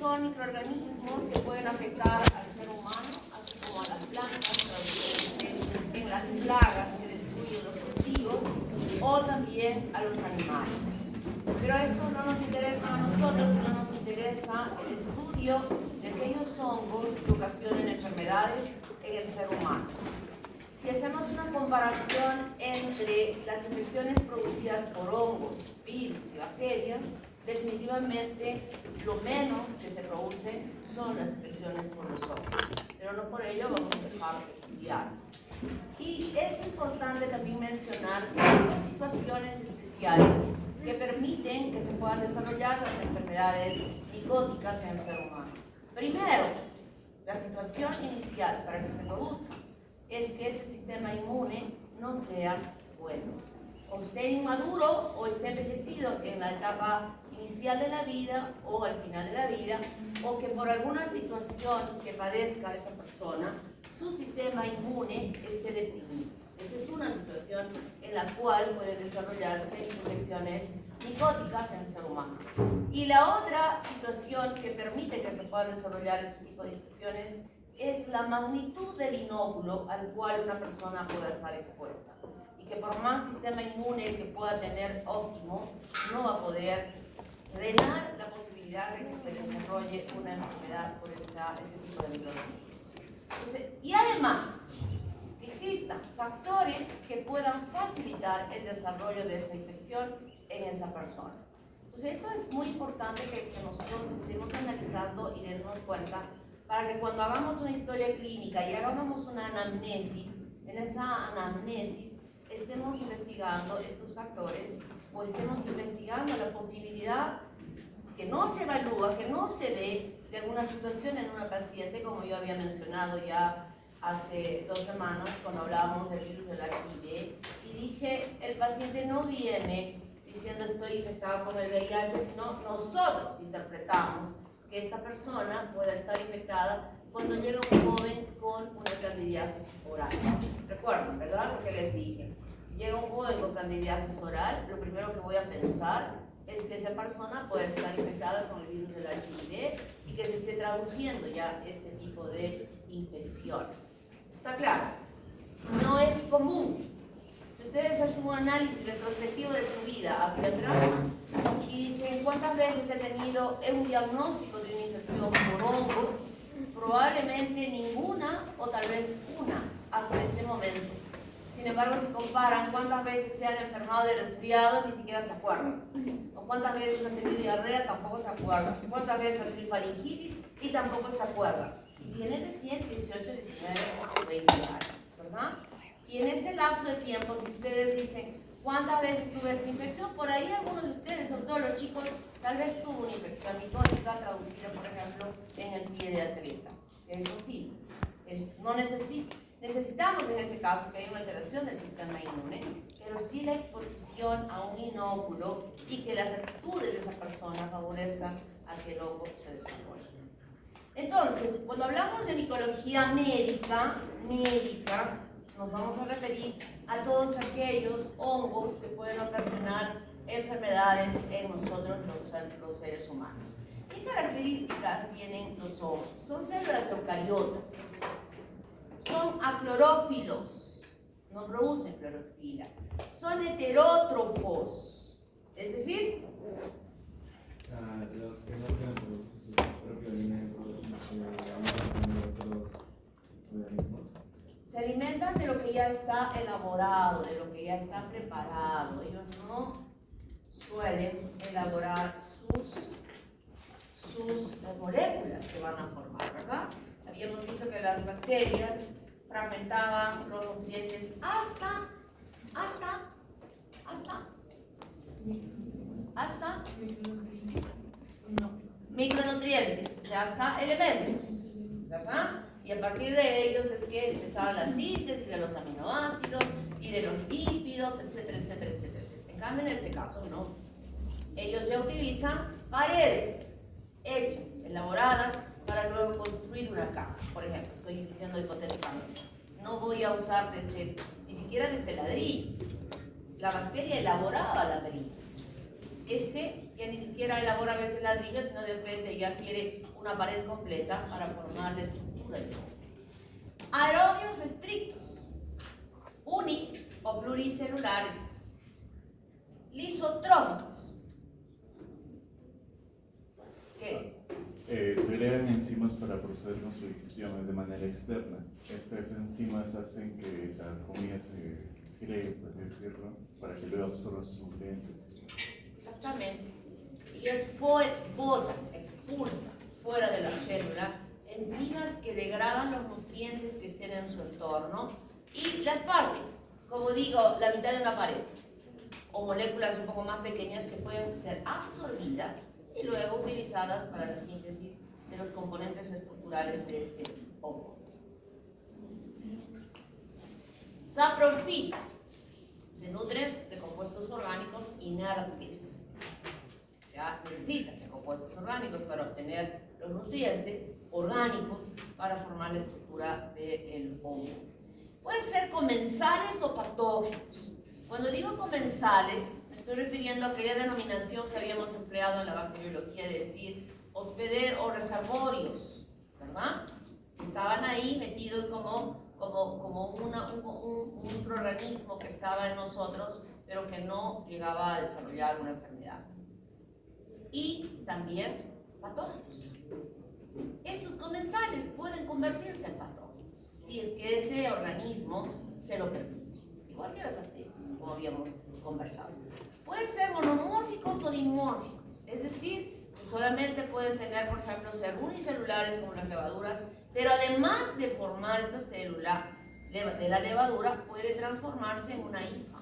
son microorganismos que pueden afectar al ser humano, así como a las plantas, traduciéndose en las plagas que destruyen los cultivos, o también a los animales. Pero eso no nos interesa a nosotros, sino nos interesa el estudio de aquellos hongos que ocasionan enfermedades en el ser humano. Si hacemos una comparación entre las infecciones producidas por hongos, virus y bacterias, definitivamente lo menos que se produce son las infecciones por los hongos, pero no por ello vamos a dejar de estudiar. Y es importante también mencionar dos situaciones especiales que permiten que se puedan desarrollar las enfermedades micóticas en el ser humano. Primero, la situación inicial para que se produzca es que ese sistema inmune no sea bueno, o esté inmaduro o esté envejecido en la etapa inicial de la vida o al final de la vida, o que por alguna situación que padezca esa persona, su sistema inmune esté deprimido. Esa es una situación en la cual pueden desarrollarse infecciones micóticas en el ser humano. Y la otra situación que permite que se puedan desarrollar este tipo de infecciones es la magnitud del inóculo al cual una persona pueda estar expuesta. Y que por más sistema inmune que pueda tener óptimo, no va a poder drenar la posibilidad de que se desarrolle una enfermedad por este tipo de microorganismos. Y además, existan factores que puedan facilitar el desarrollo de esa infección en esa persona. Entonces, esto es muy importante que nosotros estemos analizando y darnos cuenta para que cuando hagamos una historia clínica y hagamos una anamnesis, en esa anamnesis estemos investigando estos factores o estemos investigando la posibilidad que no se evalúa, que no se ve de alguna situación en una paciente, como yo había mencionado ya hace 2 semanas cuando hablábamos del virus del HIV, y dije, el paciente no viene diciendo estoy infectado con el VIH, sino nosotros interpretamos que esta persona pueda estar infectada cuando llega un joven con una candidiasis oral. Recuerden, ¿verdad? Lo que les dije. Si llega un joven con candidiasis oral, lo primero que voy a pensar es que esa persona puede estar infectada con el virus del HIV y que se esté traduciendo ya este tipo de infección. ¿Está claro? No es común. Si ustedes hacen un análisis retrospectivo de su vida hacia atrás y dicen cuántas veces he tenido un diagnóstico de una infección por hongos, probablemente ninguna o tal vez una hasta este momento. Sin embargo, si comparan cuántas veces se han enfermado de resfriado, ni siquiera se acuerdan. O cuántas veces han tenido diarrea, tampoco se acuerdan. Cuántas veces han tenido faringitis y tampoco se acuerdan. Y tienen recién 18, 19 o 20 años, ¿verdad? Y en ese lapso de tiempo, si ustedes dicen cuántas veces tuve esta infección, por ahí algunos de ustedes, sobre todo los chicos, tal vez tuvo una infección micótica traducida, por ejemplo, en el pie de atleta. Es un tipo. No necesitamos en ese caso que haya una alteración del sistema inmune, pero sí la exposición a un inóculo y que las actitudes de esa persona favorezcan a que el hongo se desarrolle. Entonces, cuando hablamos de micología médica, nos vamos a referir a todos aquellos hongos que pueden ocasionar enfermedades en nosotros los seres humanos. ¿Qué características tienen los hongos? Son células eucariotas, son aclorófilos, no producen clorofila, son heterótrofos, es decir, los que no tienen su propio alimento y se alimentan de otros organismos. Se alimentan de lo que ya está elaborado, de lo que ya está preparado. Ellos no suelen elaborar sus moléculas que van a formar, ¿verdad? Habíamos visto que las bacterias fragmentaban los nutrientes hasta micronutrientes, o sea, hasta elementos, ¿verdad? Y a partir de ellos es que empezaron la síntesis de los aminoácidos y de los lípidos, etcétera, etcétera, etcétera, etcétera. En cambio, en este caso, no. Ellos ya utilizan paredes hechas, elaboradas, para luego construir una casa. Por ejemplo, estoy diciendo hipotéticamente, no voy a usar ni siquiera ladrillos. La bacteria elaboraba ladrillos. Ya ni siquiera elabora a veces ladrillos, sino de frente ya quiere una pared completa para formar la estructura del hongo. Aerobios estrictos, uni o pluricelulares, lisotróficos. ¿Qué es? Segregan enzimas para proceder con su digestión de manera externa. Estas enzimas hacen que la comida se segregue, por así decirlo, para que luego absorba sus nutrientes. Exactamente. Y bota, expulsa fuera de la célula enzimas que degradan los nutrientes que estén en su entorno y las parten, como digo, la mitad de una pared, o moléculas un poco más pequeñas que pueden ser absorbidas y luego utilizadas para la síntesis de los componentes estructurales de ese hongo. Saprofitas se nutren de compuestos orgánicos inertes. O sea, necesitan de compuestos orgánicos para obtener los nutrientes orgánicos para formar la estructura del hongo. Pueden ser comensales o patógenos. Cuando digo comensales, me estoy refiriendo a aquella denominación que habíamos empleado en la bacteriología de decir hospeder o reservorios, ¿verdad? Estaban ahí metidos como un microorganismo que estaba en nosotros, pero que no llegaba a desarrollar una enfermedad. Y también patógenos. Estos comensales pueden convertirse en patógenos si es que ese organismo se lo permite, igual que las bacterias, como habíamos conversado. Pueden ser monomórficos o dimórficos, es decir, que solamente pueden tener, por ejemplo, ser unicelulares como las levaduras, pero además de formar esta célula de la levadura, puede transformarse en una hifa.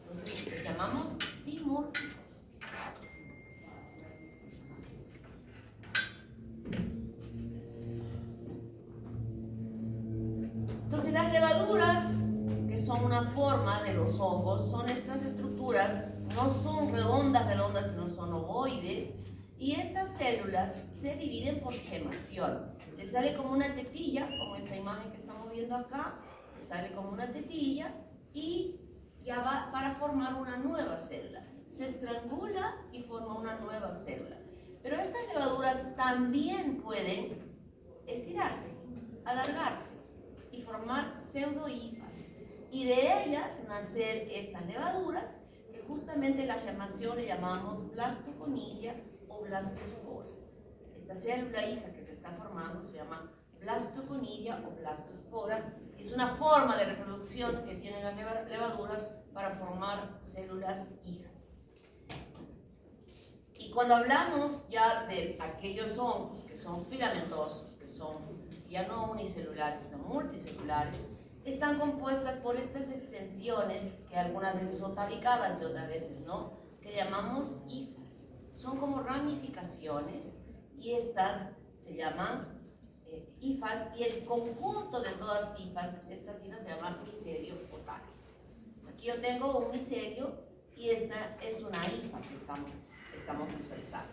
Entonces, les llamamos dimórficos. Entonces, las levaduras, que son una forma de los hongos, son estas estructuras, no son redondas, sino son ovoides, y estas células se dividen por gemación. Le sale como una tetilla, como esta imagen que estamos viendo acá, le sale como una tetilla y ya va para formar una nueva célula. Se estrangula y forma una nueva célula. Pero estas levaduras también pueden estirarse, alargarse y formar pseudohifas. Y de ellas nacer estas levaduras, que justamente la gemación le llamamos blastoconidia o blastospora. Esta célula hija que se está formando se llama blastoconidia o blastospora. Es una forma de reproducción que tienen las levaduras para formar células hijas. Y cuando hablamos ya de aquellos hongos que son filamentosos, que son ya no unicelulares, sino multicelulares, están compuestas por estas extensiones que algunas veces son tabicadas y otras veces no, que llamamos hifas. Son como ramificaciones y estas se llaman hifas, y el conjunto de todas estas hifas se llama micelio o tallo. Aquí yo tengo un micelio y esta es una hifa que estamos visualizando.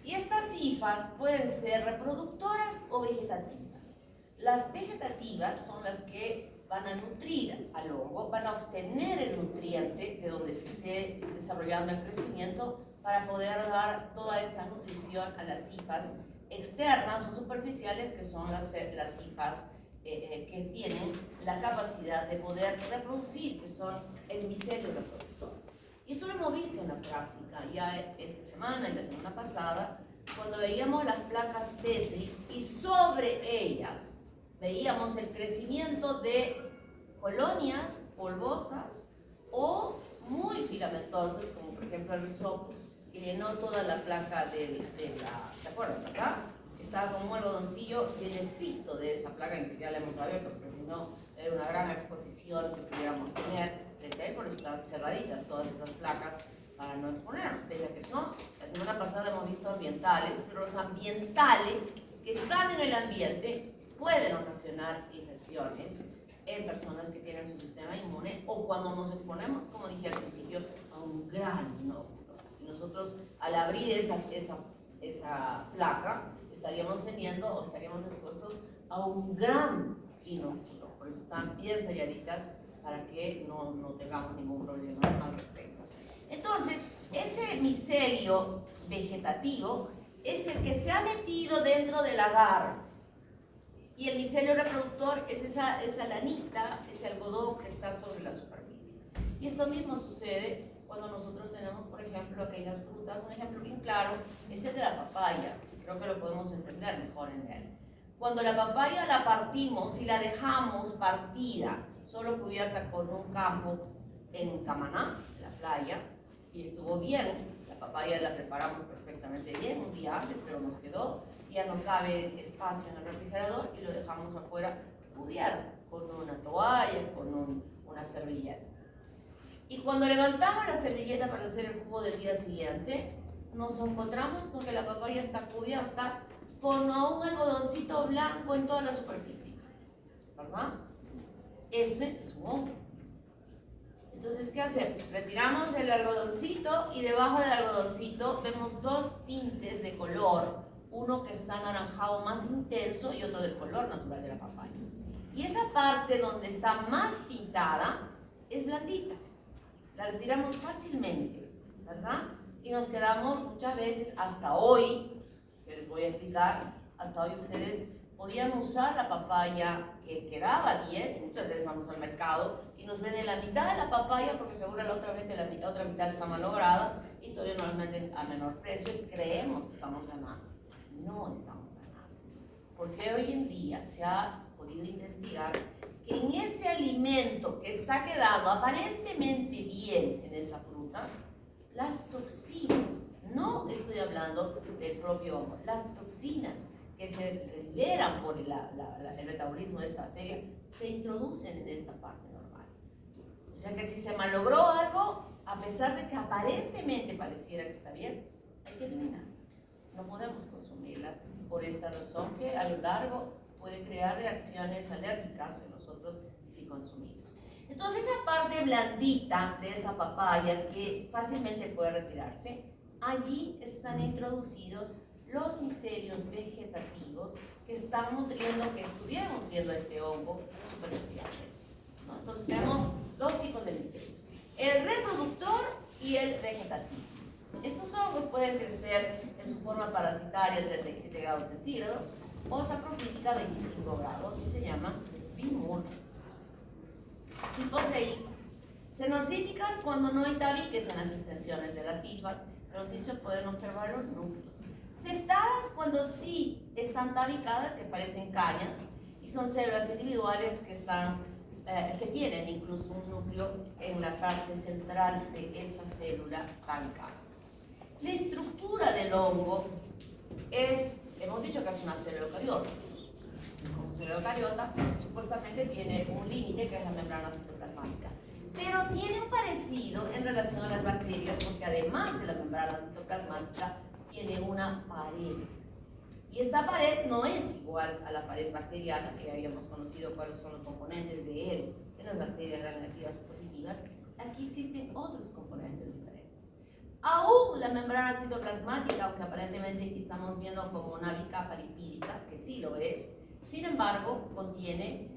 Y estas hifas pueden ser reproductoras o vegetativas. Las vegetativas son las que van a nutrir al hongo, van a obtener el nutriente de donde se esté desarrollando el crecimiento para poder dar toda esta nutrición a las hifas externas o superficiales, que son las hifas que tienen la capacidad de poder reproducir, que son el micelio reproductor. Y esto lo hemos visto en la práctica ya esta semana y la semana pasada, cuando veíamos las placas Petri y sobre ellas veíamos el crecimiento de colonias polvosas o muy filamentosas, como por ejemplo el Rhizopus, que llenó toda la placa de la... ¿Se acuerdan, verdad? Estaba como un algodoncillo llenecito de esa placa, ni siquiera la hemos abierto, porque si no era una gran exposición que pudiéramos tener frente a él, por eso estaban cerraditas todas estas placas para no exponernos, pese a que son, la semana pasada hemos visto ambientales, pero los ambientales que están en el ambiente pueden ocasionar infecciones en personas que tienen su sistema inmune, o cuando nos exponemos, como dije al principio, a un gran inóculo. Y nosotros, al abrir esa placa, estaríamos teniendo o estaríamos expuestos a un gran inóculo. Por eso están bien selladitas para que no tengamos ningún problema al respecto. Entonces, ese micelio vegetativo es el que se ha metido dentro del agar. Y el micelio reproductor es esa lanita, ese algodón que está sobre la superficie. Y esto mismo sucede cuando nosotros tenemos, por ejemplo, aquellas frutas. Un ejemplo bien claro es el de la papaya. Creo que lo podemos entender mejor en él. Cuando la papaya la partimos y la dejamos partida, solo cubierta con un campo en Camaná, en la playa, y estuvo bien, la papaya la preparamos perfectamente bien, un día antes, pero nos quedó, ya no cabe espacio en el refrigerador y lo dejamos afuera cubierto, con una toalla, con una servilleta. Y cuando levantamos la servilleta para hacer el jugo del día siguiente, nos encontramos con que la papaya está cubierta con un algodoncito blanco en toda la superficie, ¿verdad? Ese es un hongo. Entonces, ¿qué hacemos? Retiramos el algodoncito y debajo del algodoncito vemos dos tintes de color, uno que está anaranjado más intenso y otro del color natural de la papaya. Y esa parte donde está más pintada es blandita, la retiramos fácilmente, ¿verdad? Y nos quedamos muchas veces, hasta hoy, que les voy a explicar, hasta hoy ustedes podían usar la papaya que quedaba bien, y muchas veces vamos al mercado y nos venden la mitad de la papaya porque seguro la otra mitad está malograda y todavía nos la venden a menor precio y creemos que estamos ganando. No estamos ganando, porque hoy en día se ha podido investigar que en ese alimento que está quedando aparentemente bien en esa fruta, las toxinas, no estoy hablando del propio hongo, las toxinas que se liberan por el metabolismo de esta bacteria se introducen en esta parte normal. O sea que si se malogró algo, a pesar de que aparentemente pareciera que está bien, hay que eliminarlo. No podemos consumirla por esta razón que a lo largo puede crear reacciones alérgicas en nosotros si consumimos. Entonces esa parte blandita de esa papaya que fácilmente puede retirarse, allí están introducidos los micelios vegetativos que están nutriendo, que estuvieron nutriendo a este hongo superficialmente, ¿no? Entonces tenemos dos tipos de micelios, el reproductor y el vegetativo. Estos hongos pueden crecer en su forma parasitaria a 37 grados centígrados o saprofítica a 25 grados y se llaman bimórficos. Tipos de hifas. Cenocíticas cuando no hay tabiques en las extensiones de las hifas, pero sí se pueden observar los núcleos. Septadas cuando sí están tabicadas, que parecen cañas, y son células individuales que tienen incluso un núcleo en la parte central de esa célula tabicada. La estructura del hongo hemos dicho que es una célula eucariota. Como célula eucariota, supuestamente tiene un límite que es la membrana citoplasmática. Pero tiene un parecido en relación a las bacterias, porque además de la membrana citoplasmática, tiene una pared. Y esta pared no es igual a la pared bacteriana, que habíamos conocido cuáles son los componentes de él en las bacterias gram negativas o positivas. Aquí existen otros componentes diferentes. Aún la membrana citoplasmática, aunque aparentemente aquí estamos viendo como una bicapa lipídica, que sí lo es, sin embargo, contiene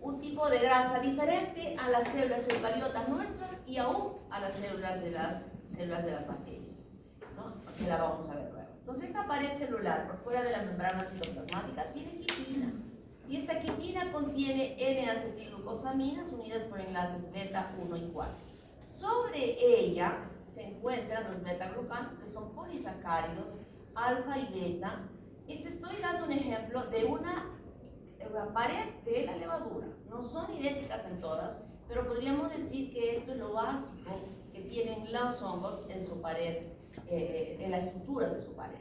un tipo de grasa diferente a las células eucariotas nuestras y aún a las células de las bacterias, ¿no? Que la vamos a ver luego. Entonces, esta pared celular por fuera de la membrana citoplasmática tiene quitina. Y esta quitina contiene N-acetilglucosaminas unidas por enlaces beta 1 y 4. Sobre ella se encuentran los beta-glucanos, que son polisacáridos alfa y beta. Estoy dando un ejemplo de una pared de la levadura. No son idénticas en todas, pero podríamos decir que esto es lo básico que tienen los hongos en su pared, en la estructura de su pared.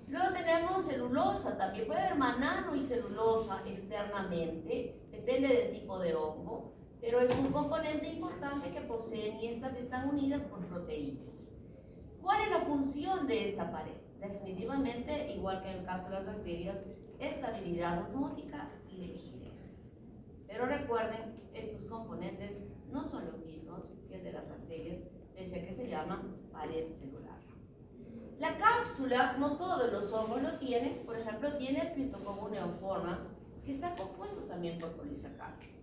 Luego tenemos celulosa, también puede haber manano y celulosa externamente, depende del tipo de hongo, pero es un componente importante que poseen y estas están unidas por proteínas. ¿Cuál es la función de esta pared? Definitivamente, igual que en el caso de las bacterias, estabilidad osmótica y rigidez. Pero recuerden, estos componentes no son los mismos que el de las bacterias, pese a que se llaman pared celular. La cápsula, no todos los hongos lo tienen, por ejemplo, tiene el Cryptococcus neoformans, que está compuesto también por polisacáridos.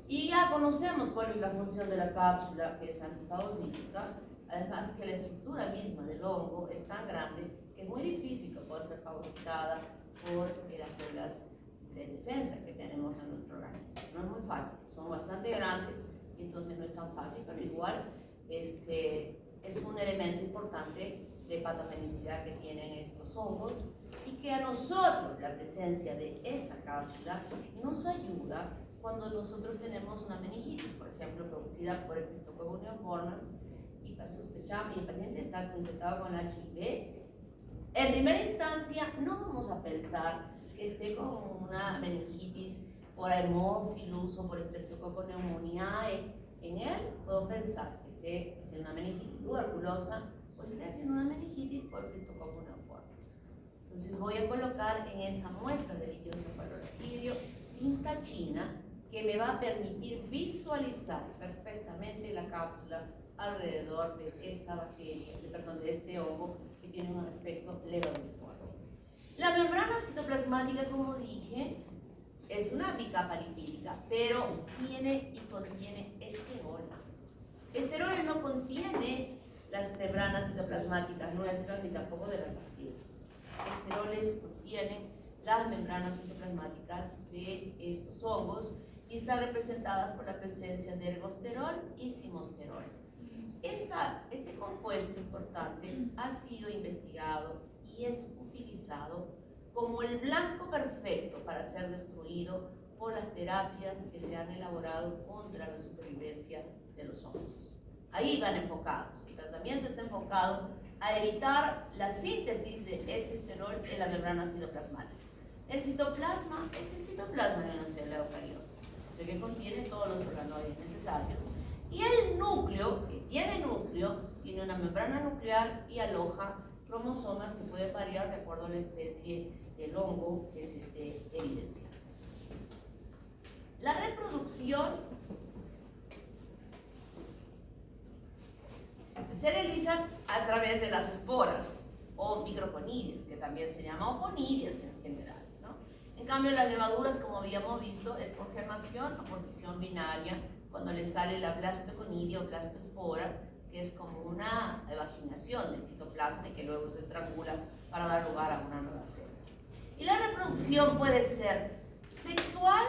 Y ya conocemos cuál es la función de la cápsula, que es antifagocítica, además que la estructura misma del hongo es tan grande que es muy difícil que pueda ser fagocitada por las células de defensa que tenemos en nuestro organismo. No es muy fácil, son bastante grandes, entonces no es tan fácil, pero igual es un elemento importante de patogenicidad que tienen estos hongos y que a nosotros la presencia de esa cápsula nos ayuda cuando nosotros tenemos una meningitis, por ejemplo, producida por el Cryptococcus neoformans y sospechamos y el paciente está infectado con HIV. En primera instancia no vamos a pensar que esté con una meningitis por Haemophilus o por Streptococcus pneumoniae. En él puedo pensar que esté haciendo una meningitis tuberculosa o esté haciendo una meningitis por Cryptococcus neoformans. Entonces voy a colocar en esa muestra de líquido cefalorraquídeo tinta china que me va a permitir visualizar perfectamente la cápsula alrededor de esta bacteria, de este hongo que tiene un aspecto levaduriforme. La membrana citoplasmática, como dije, es una bicapa lipídica, pero tiene y contiene esteroles. Esteroles no contiene las membranas citoplasmáticas nuestras ni tampoco de las bacterias. Esteroles contienen las membranas citoplasmáticas de estos hongos y están representadas por la presencia de ergosterol y simosterol. Este compuesto importante ha sido investigado y es utilizado como el blanco perfecto para ser destruido por las terapias que se han elaborado contra la supervivencia de los hongos. Ahí van enfocados. El tratamiento está enfocado a evitar la síntesis de este esterol en la membrana citoplasmática. El citoplasma es el citoplasma de una célula eucariota, es el que contiene todos los organoides necesarios. Y el núcleo, que tiene núcleo, tiene una membrana nuclear y aloja cromosomas que pueden variar de acuerdo a la especie del hongo que se esté evidenciando. La reproducción se realiza a través de las esporas o microconidias, que también se llama, o conidias en general, ¿no? En cambio, las levaduras, como habíamos visto, es por germación o por fisión binaria, cuando le sale la blastoconidia o blastoespora, que es como una evaginación del citoplasma y que luego se estrangula para dar lugar a una nueva célula. Y la reproducción puede ser sexual,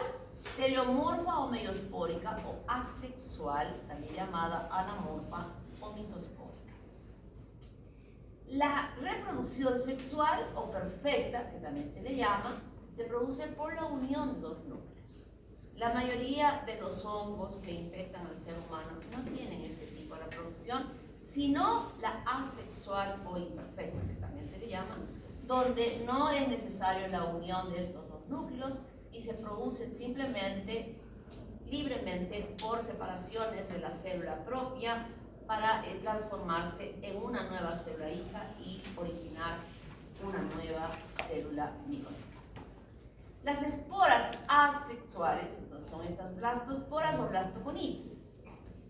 teleomorfa o meiospórica, o asexual, también llamada anamorfa o mitospórica. La reproducción sexual o perfecta, que también se le llama, se produce por la unión de dos núcleos. La mayoría de los hongos que infectan al ser humano no tienen este tipo de reproducción, sino la asexual o imperfecta, que también se le llama, donde no es necesario la unión de estos dos núcleos y se producen simplemente, libremente, por separaciones de la célula propia para transformarse en una nueva célula hija y originar una nueva célula microbiana. Las esporas asexuales, entonces, son estas blastosporas o blastoconidias.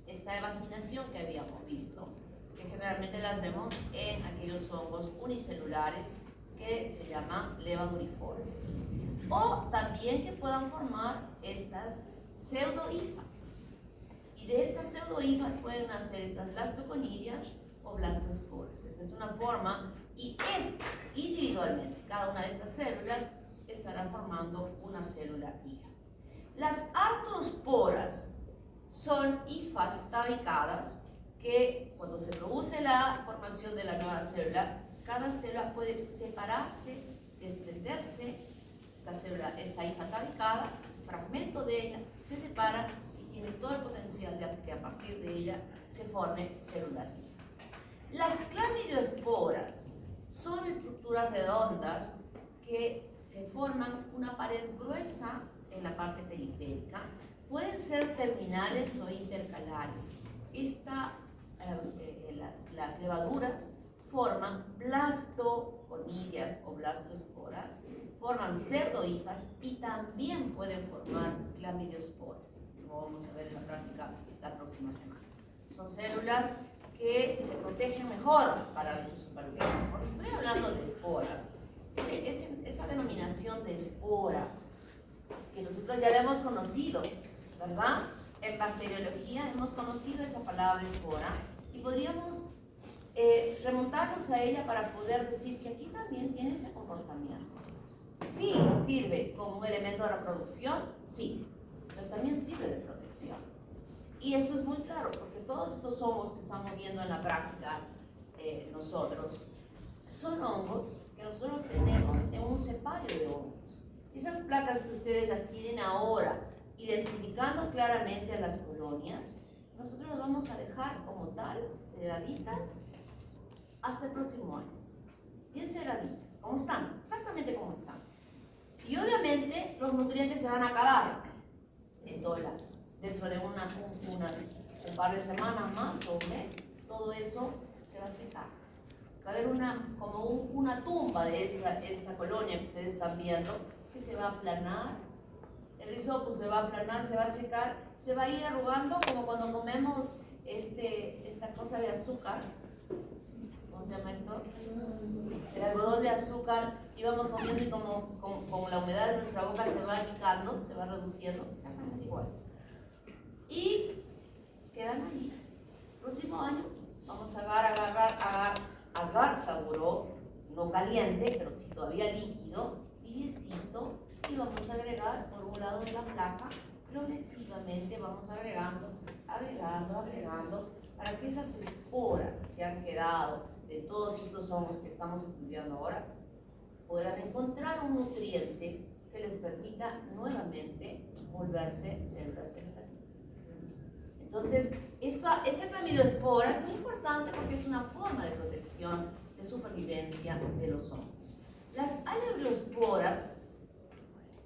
Esta evaginación que habíamos visto, que generalmente las vemos en aquellos hongos unicelulares que se llaman levaduriformes. O también que puedan formar estas pseudohifas. Y de estas pseudohifas pueden nacer estas blastoconidias o blastosporas. Esta es una forma, y individualmente, cada una de estas células estará formando una célula hija. Las artrosporas son hifas tabicadas que cuando se produce la formación de la nueva célula, cada célula puede separarse, desprenderse, esta hifa tabicada, fragmento de ella, se separa y tiene todo el potencial de que a partir de ella se formen células hijas. Las clamidioesporas son estructuras redondas que se forman una pared gruesa en la parte periférica, pueden ser terminales o intercalares. Las levaduras forman blastoconidias o blastosporas, forman pseudohifas y también pueden formar clamidiosporas, como vamos a ver en la práctica la próxima semana. Son células que se protegen mejor para su supervivencia. Cuando estoy hablando de esporas, esa denominación de espora que nosotros ya la hemos conocido, ¿verdad? En bacteriología hemos conocido esa palabra espora y podríamos remontarnos a ella para poder decir que aquí también tiene ese comportamiento. Sí sirve como un elemento de reproducción, sí, pero también sirve de protección. Y eso es muy claro, porque todos estos hongos que estamos viendo en la práctica nosotros, son hongos que nosotros tenemos en un cepario de hongos. Esas placas que ustedes las tienen ahora, identificando claramente a las colonias, nosotros las vamos a dejar como tal, cerraditas, hasta el próximo año. Bien cerraditas, como están, exactamente como están. Y obviamente los nutrientes se van a acabar en todo el año. Dentro de un par de semanas más o un mes, todo eso se va a secar. Va a haber una tumba de esa colonia que ustedes están viendo, que se va a aplanar. El rizopo se va a aplanar, se va a secar, se va a ir arrugando como cuando comemos esta cosa de azúcar. ¿Cómo se llama esto? El algodón de azúcar, y vamos comiendo y como la humedad de nuestra boca se va achicando, se va reduciendo, exactamente igual. Y quedan ahí. El próximo año vamos a agar saboró, no caliente, pero sí todavía líquido, tibiecito, y vamos a agregar por un lado de la placa, progresivamente vamos agregando, para que esas esporas que han quedado de todos estos hongos que estamos estudiando ahora puedan encontrar un nutriente que les permita nuevamente volverse células vegetativas. Entonces, este clamidoespora es muy importante porque es una forma de protección, de supervivencia de los hongos. Las aleuriosporas,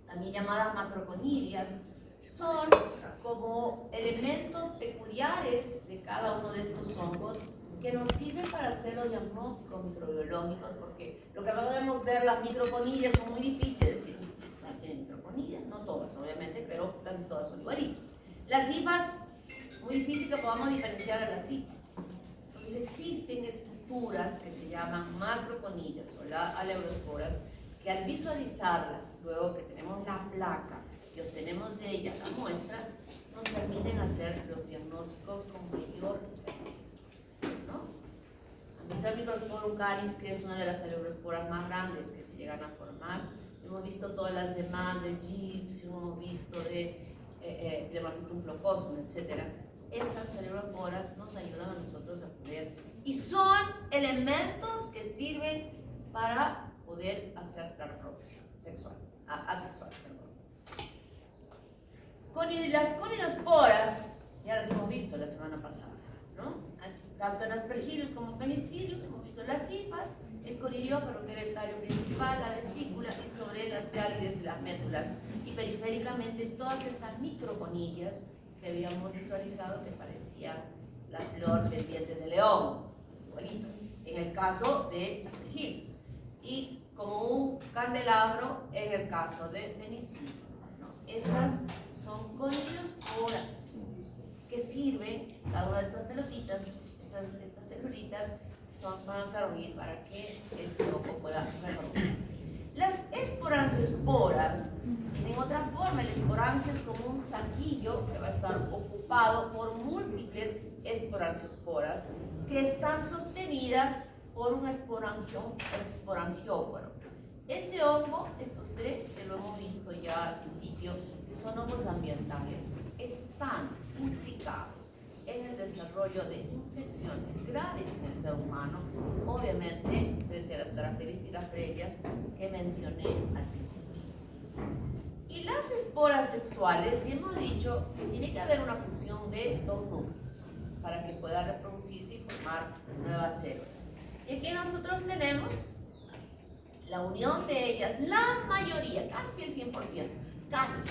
también llamadas macroconidias, son como elementos peculiares de cada uno de estos hongos que nos sirven para hacer los diagnósticos microbiológicos, porque lo que podemos ver, las microconidias son muy difíciles de decir, las microconidias, no todas obviamente, pero casi todas son igualitas. Las hifas, muy difícil que podamos diferenciar a las hifas. Entonces existen estructuras que se llaman macroconidias o aleuriosporas, que al visualizarlas, luego que tenemos la placa y obtenemos de ella la muestra, nos permiten hacer los diagnósticos con mayor certeza, ¿no? Han visto el Microsporum caris, que es una de las aleuriosporas más grandes que se llegan a formar. Hemos visto todas las demás de Gypsium, hemos visto de Dermatitum flocosum, etc. Esas aleuriosporas nos ayudan a nosotros a poder, y son elementos que sirven para poder hacer la reproducción sexual, asexual, perdón. Las conidiosporas ya las hemos visto la semana pasada, ¿no? Tanto en Aspergillus como Penicillium hemos visto las hifas, el conidióforo, que era el tallo principal, la vesícula, y sobre las piálides y las médulas, y periféricamente todas estas microconillas que habíamos visualizado, que parecía la flor del diente de león, igualito, en el caso de Aspergillus, y como un candelabro en el caso de Penicillium. Estas son conidiosporas que sirven, cada una de estas pelotitas, estas celulitas, van a servir para que este hongo pueda reproducirse. Las esporangiosporas tienen otra forma. El esporangio es como un saquillo que va a estar ocupado por múltiples esporangiosporas que están sostenidas por un esporangióforo. Este hongo, estos tres que lo hemos visto ya al principio, que son hongos ambientales, están implicados en el desarrollo de infecciones graves en el ser humano, obviamente frente a las características previas que mencioné al principio. Y las esporas sexuales, ya hemos dicho que tiene que haber una fusión de dos núcleos para que pueda reproducirse y formar nuevas células. Y aquí nosotros tenemos la unión de ellas, la mayoría, casi el 100%, casi,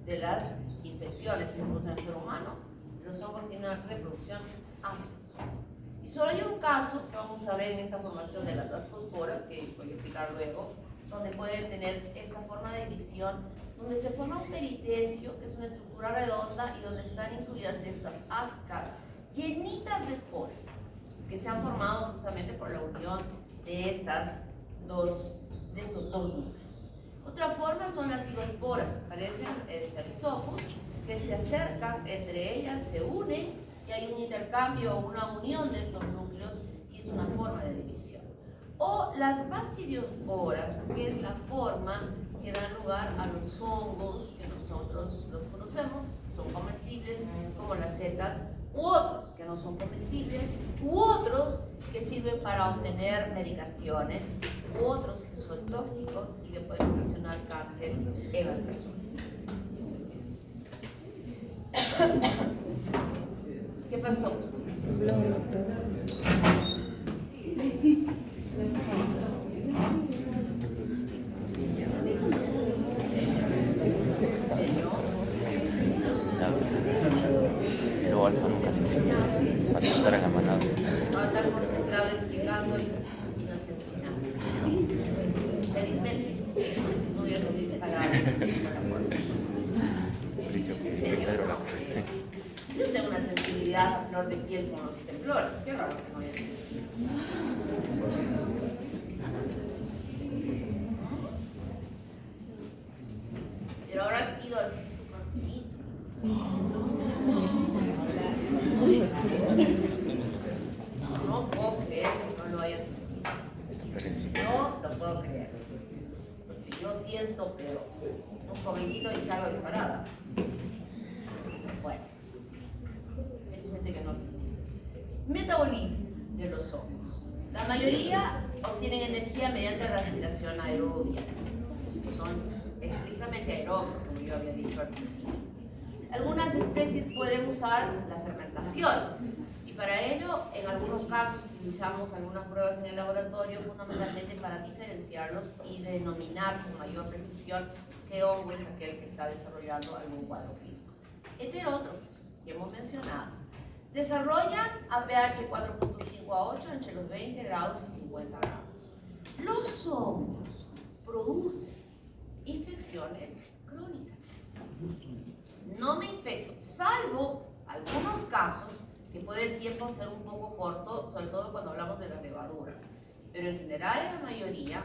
de las infecciones que producen el ser humano, los hongos tienen una reproducción asexual. Y solo hay un caso que vamos a ver en esta formación de las ascosporas, que voy a explicar luego, donde pueden tener esta forma de división, donde se forma un peritecio, que es una estructura redonda, y donde están incluidas estas ascas llenitas de esporas, que se han formado justamente por la unión de estos dos núcleos. Otra forma son las cigosporas, parecen rizopus, que se acercan entre ellas, se unen, y hay un intercambio o una unión de estos núcleos, y es una forma de división. o las basidiosporas, que es la forma que dan lugar a los hongos que nosotros los conocemos, que son comestibles, como las setas, u otros que no son comestibles, u otros que sirven para obtener medicaciones, u otros que son tóxicos y que pueden ocasionar cáncer en las personas. ¿Qué pasó? Luego Alfa nunca se para estar a la manada. No tan concentrado explicando y no se entiende. Felizmente, porque si no hubiera sido disparado. ¿En serio? Yo tengo una sensibilidad a flor de piel con los temblores. Qué raro que no haya sido. Pero ahora ha sido así súper finito. No puedo creer que no lo haya sentido. No lo puedo creer. Porque yo siento, pero un poquitito y salgo disparada. Bueno, hay gente que no se entiende. Metabolismo de los hongos. La mayoría obtienen energía mediante respiración aerobia. Son estrictamente aerobios, como yo había dicho al principio. Algunas especies pueden usar la fermentación y para ello, en algunos casos, utilizamos algunas pruebas en el laboratorio fundamentalmente para diferenciarlos y denominar con mayor precisión qué hongo es aquel que está desarrollando algún cuadro clínico. Heterótrofos, que hemos mencionado, desarrollan a pH 4.5 a 8 entre los 20 grados y 50 grados. Los hongos producen infecciones crónicas. No me infecto, salvo algunos casos que puede el tiempo ser un poco corto, sobre todo cuando hablamos de las levaduras. Pero en general, la mayoría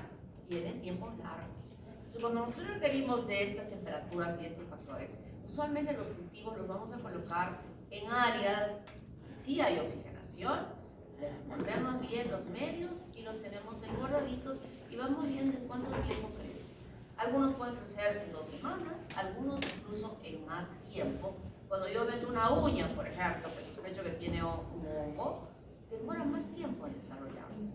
tienen tiempos largos. Entonces, cuando nosotros requerimos de estas temperaturas y estos factores, usualmente los cultivos los vamos a colocar en áreas que sí hay oxigenación, les ponemos bien los medios y los tenemos engordaditos y vamos viendo en cuánto tiempo crece. Algunos pueden crecer en 2 semanas, algunos incluso en más tiempo. Cuando yo vendo una uña, por ejemplo, que sospecho que tiene un hongo, demora más tiempo en desarrollarse.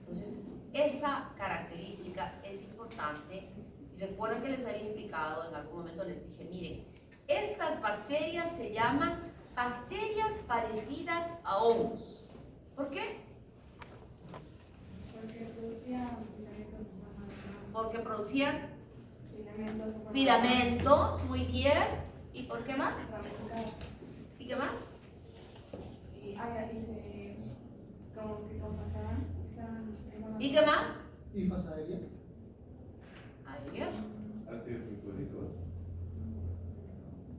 Entonces, esa característica es importante. Y recuerden que les había explicado, en algún momento les dije, miren, estas bacterias se llaman bacterias parecidas a hongos. ¿Por qué? Porque producían filamentos, muy bien. ¿Y por qué más? ¿Y qué más? ¿Y qué más? ¿Hifas aéreas? ¿Aéreas? Ácidos sulfúricos.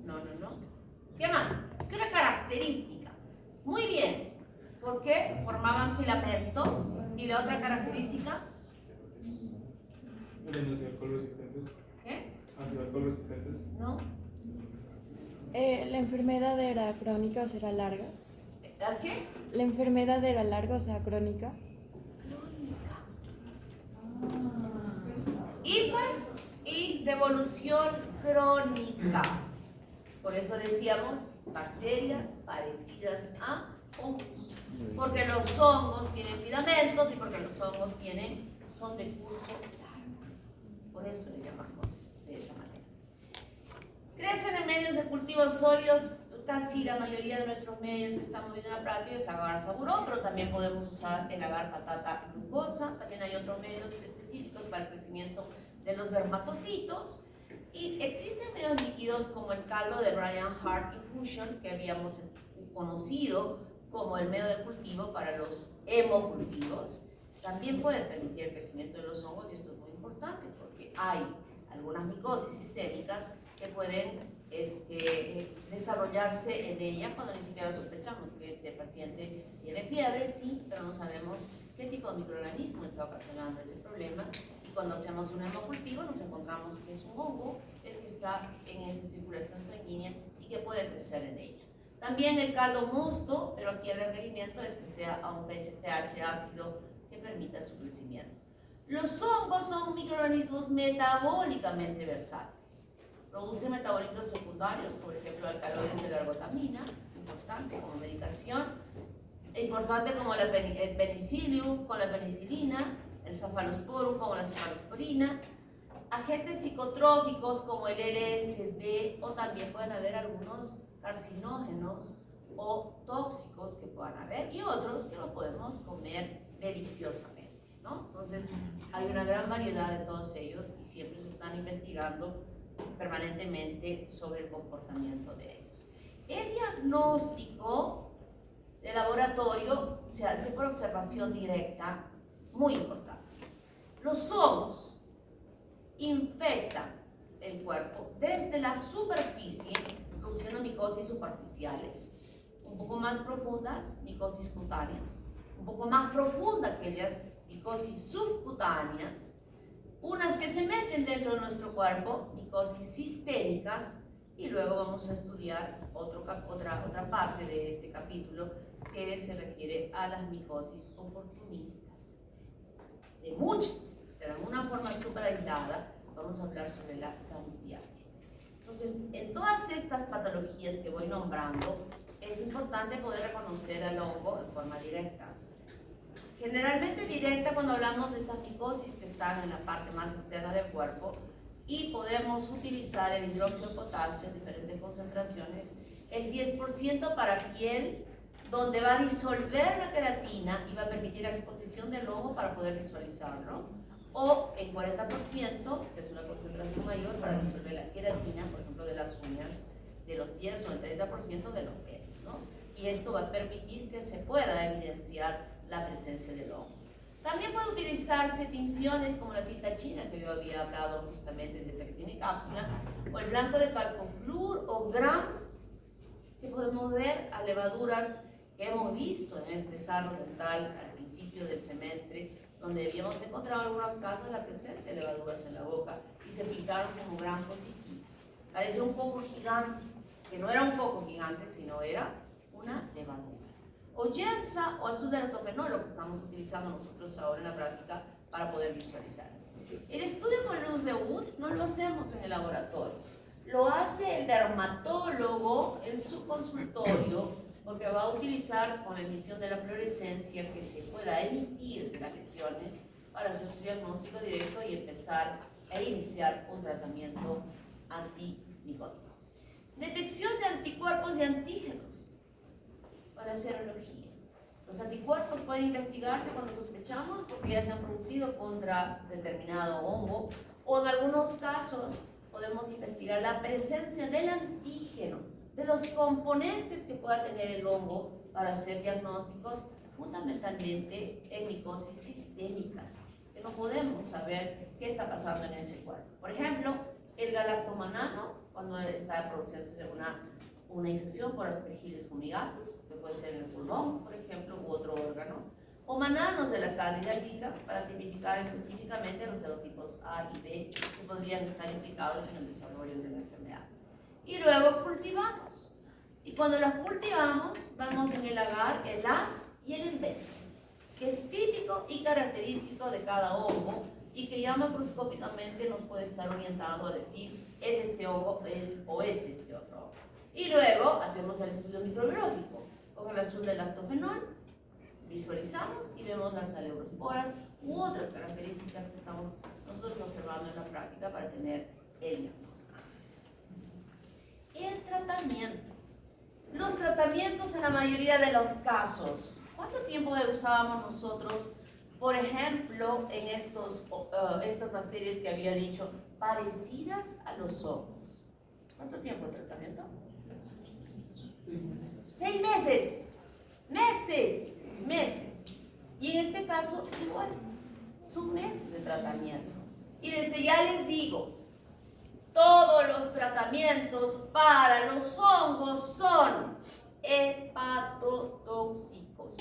No. ¿Qué más? ¿Qué otra característica? Muy bien. ¿Por qué? Formaban filamentos. ¿Y la otra característica? ¿Antialcohol resistentes? ¿Qué? ¿Antialcohol resistentes? ¿No? ¿La enfermedad era crónica o será larga? ¿La qué? ¿La enfermedad era larga o sea crónica? Hifas y revolución crónica. Por eso decíamos bacterias parecidas a hongos. Porque los hongos tienen filamentos y porque los hongos son de curso largo. Por eso le llamamos de esa manera. Crecen en medios de cultivos sólidos. Casi la mayoría de nuestros medios que estamos viendo en la práctica es agar saburón, pero también podemos usar el agar patata glucosa. También hay otros medios específicos para el crecimiento de los dermatofitos. Y existen medios líquidos como el caldo de Brian Hart Infusion, que habíamos conocido como el medio de cultivo para los hemocultivos. También puede permitir el crecimiento de los hongos y esto es muy importante porque hay algunas micosis sistémicas que pueden desarrollarse en ella cuando ni siquiera sospechamos que este paciente tiene fiebre, sí, pero no sabemos qué tipo de microorganismo está ocasionando ese problema. Y cuando hacemos un hemocultivo nos encontramos que es un hongo el que está en esa circulación sanguínea y que puede crecer en ella. También el caldo musto, pero aquí el requerimiento es que sea a un pH ácido que permita su crecimiento. Los hongos son microorganismos metabólicamente versátiles. Producen metabolitos secundarios, por ejemplo, alcaloides de la ergotamina, importante como medicación, importante como el penicillium con la penicilina, el cefalosporum como la cefalosporina, agentes psicotróficos como el LSD, o también pueden haber algunos carcinógenos o tóxicos que puedan haber, y otros que lo podemos comer deliciosamente, ¿no? Entonces hay una gran variedad de todos ellos y siempre se están investigando permanentemente sobre el comportamiento de ellos. El diagnóstico de laboratorio se hace por observación directa, muy importante. Los hongos infectan el cuerpo desde la superficie, produciendo micosis superficiales, un poco más profundas, micosis cutáneas, un poco más profundas aquellas micosis subcutáneas, unas que se meten dentro de nuestro cuerpo, micosis sistémicas, y luego vamos a estudiar otra parte de este capítulo que se refiere a las micosis oportunistas. De muchas, pero en una forma súper aislada, vamos a hablar sobre la candidiasis. Entonces, en todas estas patologías que voy nombrando, es importante poder reconocer al hongo en forma directa. Generalmente directa cuando hablamos de estas micosis que están en la parte más externa del cuerpo, y podemos utilizar el hidróxido de potasio en diferentes concentraciones, el 10% para piel, donde va a disolver la queratina y va a permitir la exposición del hongo para poder visualizarlo, o el 40%, que es una concentración mayor, para disolver la queratina, por ejemplo, de las uñas de los pies, o el 30% de los pelos, ¿no? Y esto va a permitir que se pueda evidenciar la presencia del hongo. También puede utilizarse tinciones como la tinta china, que yo había hablado justamente desde que tiene cápsula, o el blanco de calcoflúor o gram, que podemos ver a levaduras que hemos visto en este sarro dental al principio del semestre, donde habíamos encontrado en algunos casos la presencia de levaduras en la boca y se pintaron como gram positivas. Parece un coco gigante, que no era un coco gigante, sino era una levadura. O Yensa o azul de latofenol, lo que estamos utilizando nosotros ahora en la práctica para poder visualizarlas. El estudio con luz de Wood no lo hacemos en el laboratorio, lo hace el dermatólogo en su consultorio, porque va a utilizar con la emisión de la fluorescencia que se pueda emitir de las lesiones para hacer un diagnóstico directo y empezar a iniciar un tratamiento antimicótico. Detección de anticuerpos y antígenos para serología. Los anticuerpos pueden investigarse cuando sospechamos porque ya se han producido contra determinado hongo, o en algunos casos podemos investigar la presencia del antígeno, de los componentes que pueda tener el hongo para hacer diagnósticos fundamentalmente en micosis sistémicas, que no podemos saber qué está pasando en ese cuerpo. Por ejemplo, el galactomanano, cuando está produciéndose una infección por Aspergillus fumigatus, que puede ser en el pulmón, por ejemplo, u otro órgano, o mananos de la Candida albicans para tipificar específicamente los serotipos A y B que podrían estar implicados en el desarrollo de la enfermedad. Y luego cultivamos. Y cuando las cultivamos, vamos en el agar, el as y el envés, que es típico y característico de cada hongo y que ya macroscópicamente nos puede estar orientando a decir es este hongo o es este otro hongo. Y luego hacemos el estudio microbiológico con el azul del lactofenol, visualizamos y vemos las aleurosporas u otras características que estamos nosotros observando en la práctica para tener el diagnóstico. El tratamiento. Los tratamientos en la mayoría de los casos. ¿Cuánto tiempo usábamos nosotros, por ejemplo, en estas bacterias que había dicho, parecidas a los hongos? ¿Cuánto tiempo de tratamiento? 6 meses. Meses. Y en este caso es igual. Son meses de tratamiento. Y desde ya les digo, todos los tratamientos para los hongos son hepatotóxicos.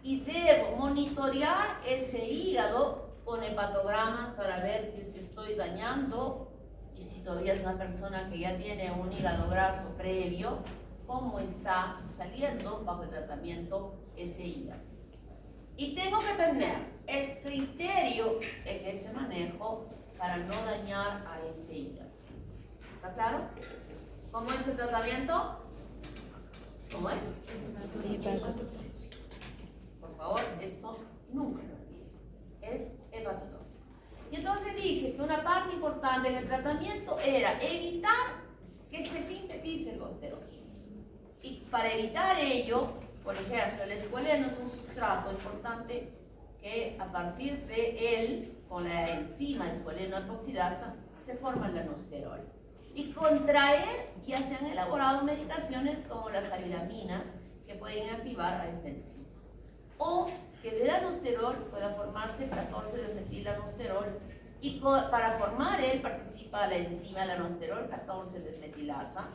Y debo monitorear ese hígado con hepatogramas para ver si es que estoy dañando, y si todavía es una persona que ya tiene un hígado graso previo, cómo está saliendo bajo el tratamiento ese hígado. Y tengo que tener el criterio en ese manejo para no dañar a ese hígado. ¿Está claro? ¿Cómo es el tratamiento? ¿Cómo es? Por favor, esto nunca lo olviden. Es hepatotóxico. Y entonces dije que una parte importante en el tratamiento era evitar que se sintetice el costerol. Y para evitar ello, por ejemplo, el escualeno es un sustrato importante que a partir de él, con la enzima escualeno epoxidasa, se forma el lanosterol. Y contra él ya se han elaborado medicaciones como las saliraminas que pueden activar a esta enzima. O que del lanosterol pueda formarse el 14-desmetilanosterol y para formar él participa la enzima lanosterol 14-desmetilasa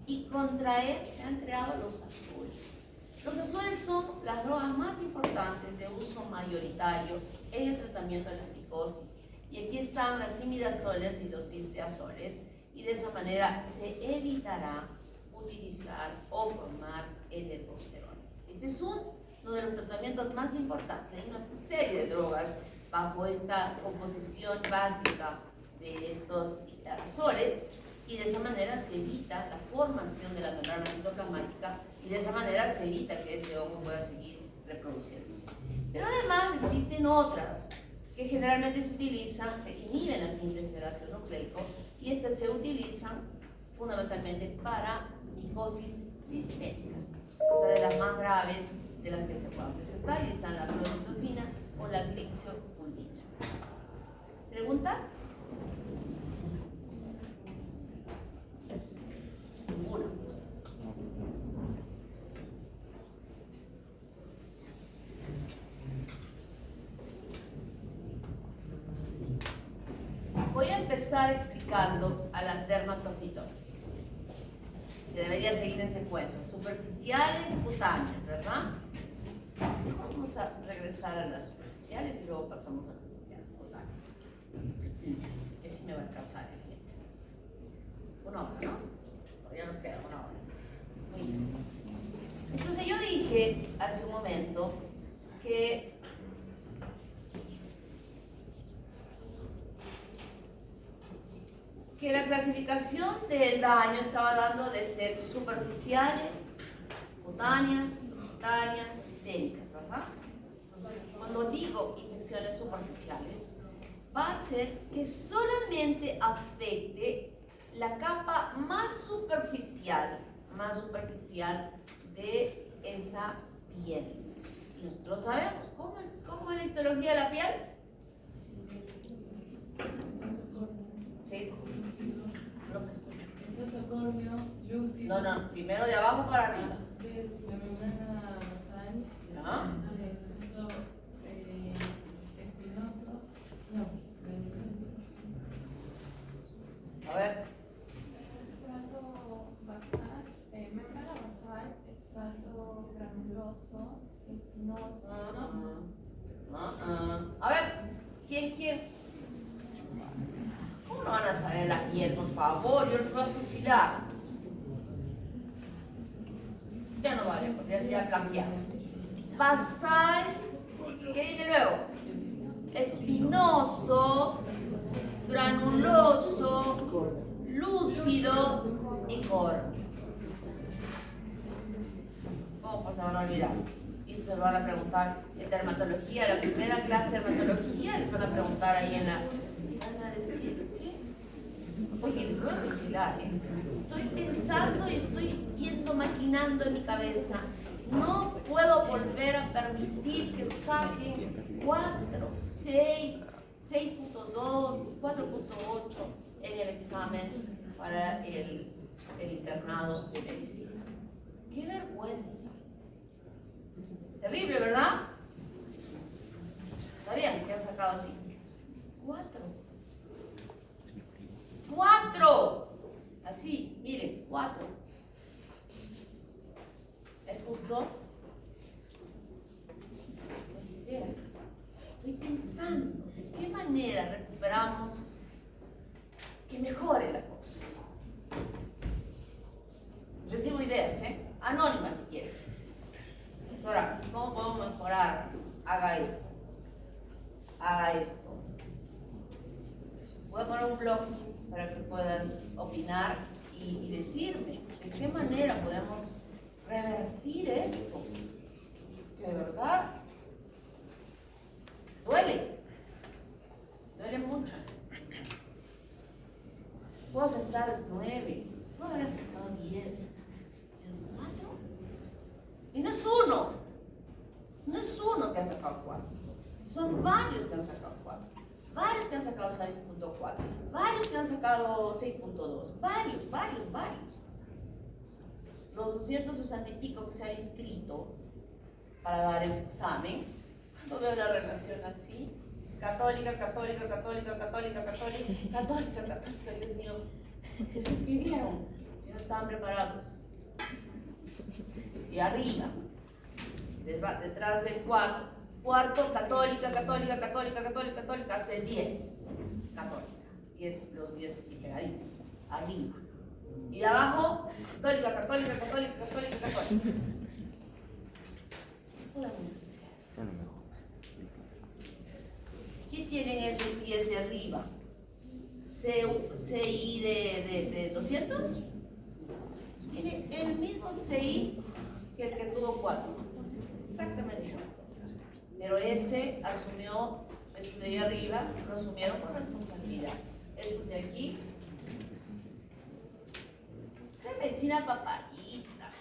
y contra él se han creado los azules. Los azules son las drogas más importantes de uso mayoritario en el tratamiento de la micosis. Y aquí están las imidazoles y los bistriazoles, y de esa manera se evitará utilizar o formar el ergosterol. Este es uno de los tratamientos más importantes. Hay una serie de drogas bajo esta composición básica de estos azoles, y de esa manera se evita la formación de la membrana citoplasmática y de esa manera se evita que ese hongo pueda seguir reproduciéndose. Pero además existen otras que generalmente se utilizan, que inhiben la síntesis del ácido nucleico, y estas se utilizan fundamentalmente para micosis sistémicas. Esa de las más graves de las que se puedan presentar, y están la fluoxetosina o la glixofulmina. ¿Preguntas? Ninguna. Voy a empezar explicando a las dermatofitosis, que debería seguir en secuencia, superficiales, cutáneas, ¿verdad? Vamos a regresar a las superficiales y luego pasamos a las cutáneas. Que sí me va a alcanzar el tiempo. Una hora, ¿no? Todavía nos queda una hora. Muy bien. Entonces yo dije hace un momento que la clasificación del daño estaba dando desde superficiales, cutáneas, subcutáneas, sistémicas, ¿verdad? Entonces, cuando digo infecciones superficiales, va a ser que solamente afecte la capa más superficial de esa piel. Y nosotros sabemos, ¿cómo es la histología de la piel? Sí. No te escucho. No, primero de abajo para arriba. ¿Ya? A ver. Estrato basal, membrana basal, estrato granuloso, espinoso. A ver, ¿quién? ¿Cómo no van a saber la piel, por favor? Yo los voy a fusilar. Ya no vale, porque ya cambiaron. Basal, ¿qué viene luego? Espinoso, granuloso, lúcido y corto. ¿Cómo se van a olvidar? Y eso se lo van a preguntar en dermatología, la primera clase de dermatología, les van a preguntar ahí en la... Y van a decir, ¿qué? Oye, les voy a fusilar, ¿eh? Estoy pensando y estoy maquinando en mi cabeza. No puedo volver a permitir que saquen 4, 6, 6.2, 4.8 en el examen para el internado de medicina. ¡Qué vergüenza! Terrible, ¿verdad? Está bien que han sacado así. 4. Así, miren, 4. ¿Es justo? Puede ser. Estoy pensando de qué manera recuperamos que mejore la cosa. Recibo ideas, anónimas si quieren. Doctora, ¿cómo podemos mejorar? Haga esto. Haga esto. Voy a poner un blog para que puedan opinar y decirme de qué manera podemos revertir esto. Que de verdad duele mucho. Puedo sacar 9, puedo haber sacado 10, pero 4. Y no es uno que ha sacado 4, son varios que han sacado 4, varios que han sacado 6.4, varios que han sacado 6.2, varios. Los 260 y pico que se han inscrito para dar ese examen, cuando veo la relación así, católica, Dios mío, ¿qué se escribieron? Si no estaban preparados. Y arriba, detrás del cuarto, católica, hasta el 10, católica. Y los 10 así pegaditos, arriba. Y de abajo, católica. ¿Qué podemos hacer? ¿Qué tienen esos 10 de arriba? ¿CI de 200? Tiene el mismo CI que el que tuvo 4. Exactamente igual. Pero ese asumió, estos de ahí arriba, lo asumieron con responsabilidad. Estos de aquí. La medicina papayita.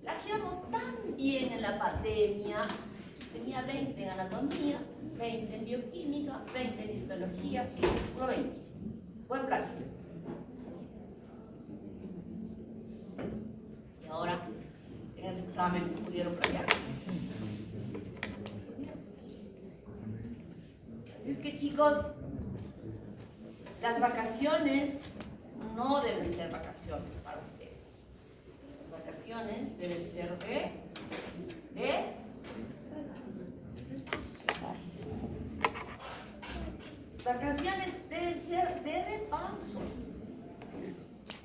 Plagiamos tan bien en la pandemia. Tenía 20 en anatomía, 20 en bioquímica, 20 en histología, 20. Buen plagio. Y ahora, en ese examen, pudieron plagiar. Así es que, chicos, las vacaciones no deben ser vacaciones para ustedes. Las vacaciones deben ser de vacaciones deben ser de repaso.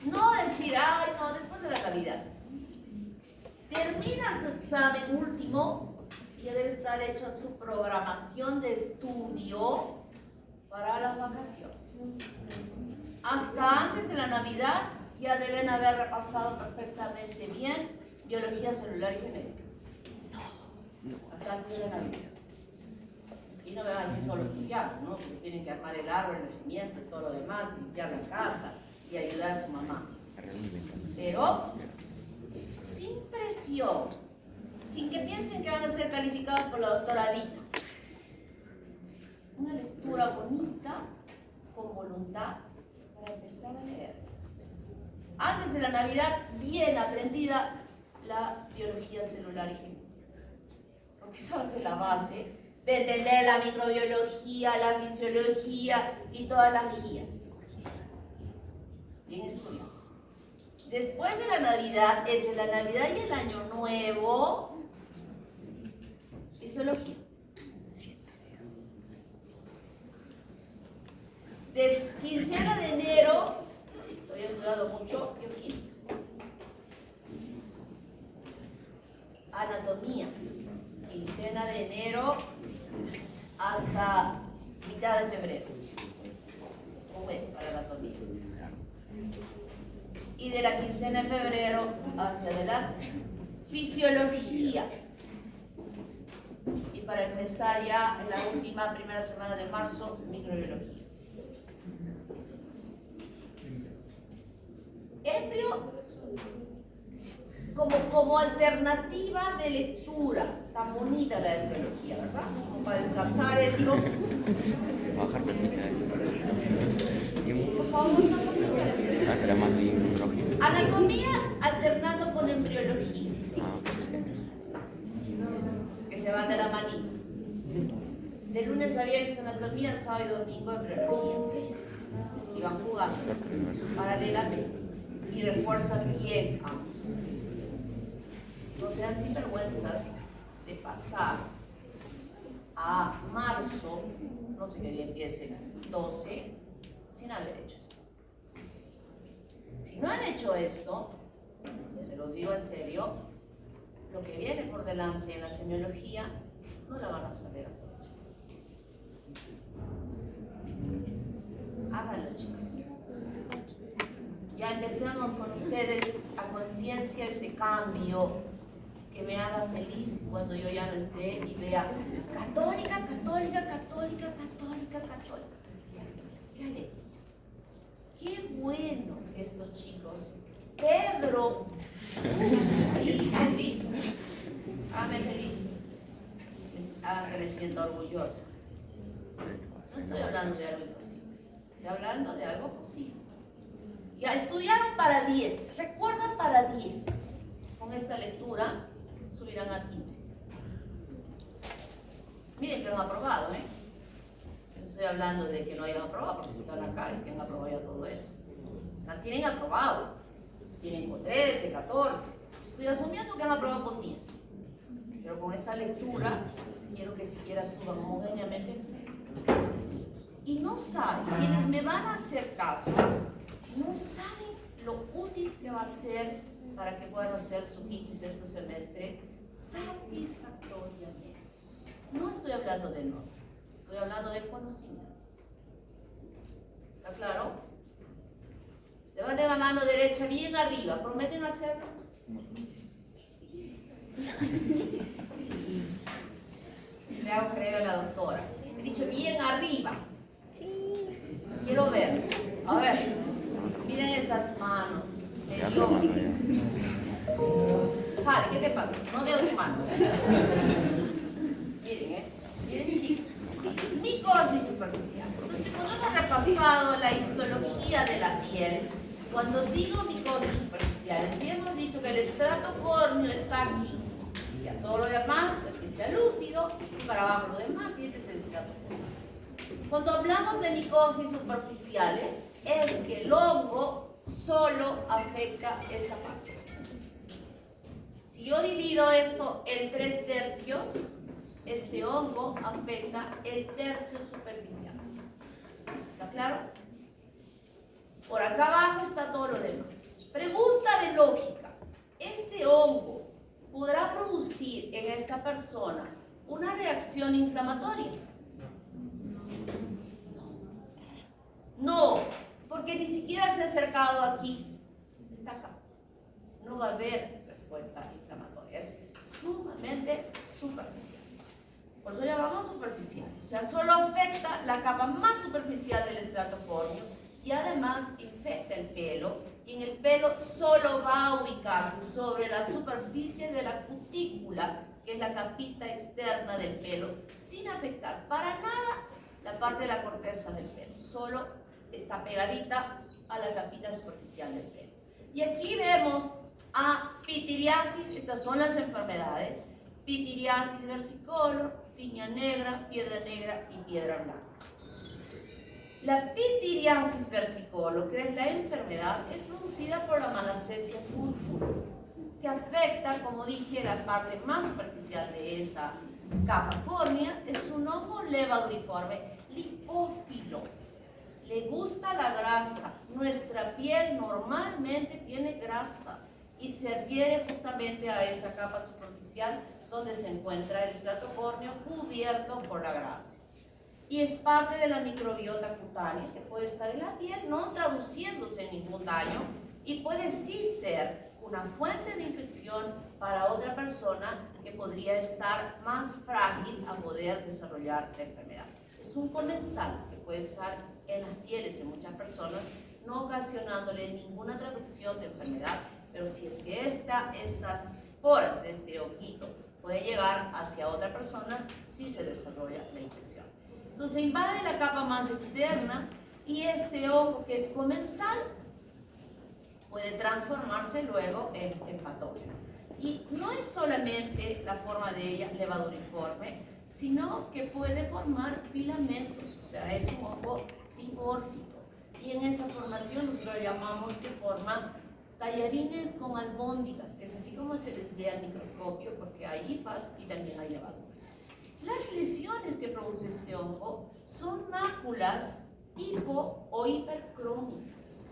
No decir, ay, no, después de la Navidad. Termina su examen último, ya debe estar hecha su programación de estudio para las vacaciones. Hasta antes de la Navidad ya deben haber repasado perfectamente bien biología celular y genética. Hasta antes de la Navidad. Y no me van a decir solo estudiar, ¿no? Porque tienen que armar el árbol, el nacimiento y todo lo demás, limpiar la casa y ayudar a su mamá. Pero sin presión, sin que piensen que van a ser calificados por la doctora Vita. Una lectura bonita, con voluntad, para empezar a leer. Antes de la Navidad, bien aprendida la biología celular y genética. Porque esa va a ser la base de entender la microbiología, la fisiología y todas las guías. Bien estudiado. Después de la Navidad, entre la Navidad y el Año Nuevo, histología. De quincena de enero, todavía he estudiado mucho, bioquímica. Anatomía. Quincena de enero hasta mitad de febrero. Un mes para anatomía. Y de la quincena de febrero hacia adelante, fisiología. Y para empezar ya en la última primera semana de marzo, microbiología. Embrio como alternativa de lectura. Tan bonita la embriología, ¿verdad? Como para descansar esto. Bajar la mica. Por favor, no. Anatomía alternando con embriología. Que se van de la manita. De lunes a viernes anatomía, sábado y domingo embriología. Y van jugando paralelamente. Y refuerzan bien ambos. No sean sinvergüenzas de pasar a marzo, no sé qué día empiece, 12, sin haber hecho esto. Si no han hecho esto, se los digo en serio, lo que viene por delante en la semiología no la van a saber aprovechar. Háganlo, chicos. Ya empecemos con ustedes a conciencia este cambio que me haga feliz cuando yo ya no esté y vea católica, católica, católica, católica, católica. ¡Qué alegría! ¡Qué bueno que estos chicos! Pedro, ahí, Pedrito, hágame feliz. Haga que me sienta orgullosa. No estoy hablando de algo imposible, estoy hablando de algo posible. Ya estudiaron para 10, recuerdan para 10. Con esta lectura subirán a 15. Miren que han aprobado, ¿eh? No estoy hablando de que no hayan aprobado, porque si están acá es que han aprobado ya todo eso. O sea, tienen aprobado, tienen con 13, 14. Estoy asumiendo que han aprobado con 10. Pero con esta lectura quiero que siquiera suban homogéneamente en 13. Y no saben, quienes me van a hacer caso, no saben lo útil que va a ser para que puedan hacer su quinto y sexto semestre satisfactoriamente. No estoy hablando de notas, estoy hablando de conocimiento. ¿Está claro? Levanten la mano derecha bien arriba. ¿Prometen hacerlo? Le hago creer a la doctora. He dicho bien arriba. Quiero ver. A ver. Miren esas manos. Padre, ¿qué te pasa? No veo tu mano. Miren, miren, chicos. Micosis superficial. Entonces, cuando hemos repasado la histología de la piel, cuando digo micosis superficiales, y hemos dicho que el estrato córneo está aquí, y a todo lo demás, aquí está lúcido, y para abajo lo demás, y este es el estrato córneo. Cuando hablamos de micosis superficiales, es que el hongo solo afecta esta parte. Si yo divido esto en 3 tercios, este hongo afecta el tercio superficial. ¿Está claro? Por acá abajo está todo lo demás. Pregunta de lógica. ¿Este hongo podrá producir en esta persona una reacción inflamatoria? No, porque ni siquiera se ha acercado aquí. Está acá. No va a haber respuesta inflamatoria. Es sumamente superficial. Por eso llamamos superficial. O sea, solo afecta la capa más superficial del estrato córneo y además infecta el pelo. Y en el pelo solo va a ubicarse sobre la superficie de la cutícula, que es la capita externa del pelo, sin afectar para nada la parte de la corteza del pelo. Solo está pegadita a la capita superficial del pelo. Y aquí vemos a pitiriasis, estas son las enfermedades, pitiriasis versicolor, tiña negra, piedra y piedra blanca. La pitiriasis versicolor, que es la enfermedad, es producida por la malacesia furfura, que afecta, como dije, la parte más superficial de esa capa córnea. Es un hongo levaduriforme lipófilo. Le gusta la grasa. Nuestra piel normalmente tiene grasa y se adhiere justamente a esa capa superficial donde se encuentra el estrato córneo cubierto por la grasa. Y es parte de la microbiota cutánea que puede estar en la piel, no traduciéndose en ningún daño, y puede sí ser una fuente de infección para otra persona que podría estar más frágil a poder desarrollar la enfermedad. Es un comensal que puede estar en las pieles de muchas personas, no ocasionándole ninguna traducción de enfermedad, pero si es que estas esporas de este honguito pueden llegar hacia otra persona, sí se desarrolla la infección. Entonces invade la capa más externa y este hongo, que es comensal, puede transformarse luego en patógeno. Y no es solamente la forma de ella levaduriforme, sino que puede formar filamentos, o sea, es un hongo dimórfico. Y en esa formación nosotros llamamos que forma tallarines con albóndigas, que es así como se les ve al microscopio, porque hay hifas y también hay levaduras. Las lesiones que produce este hongo son máculas hipo o hipercrómicas.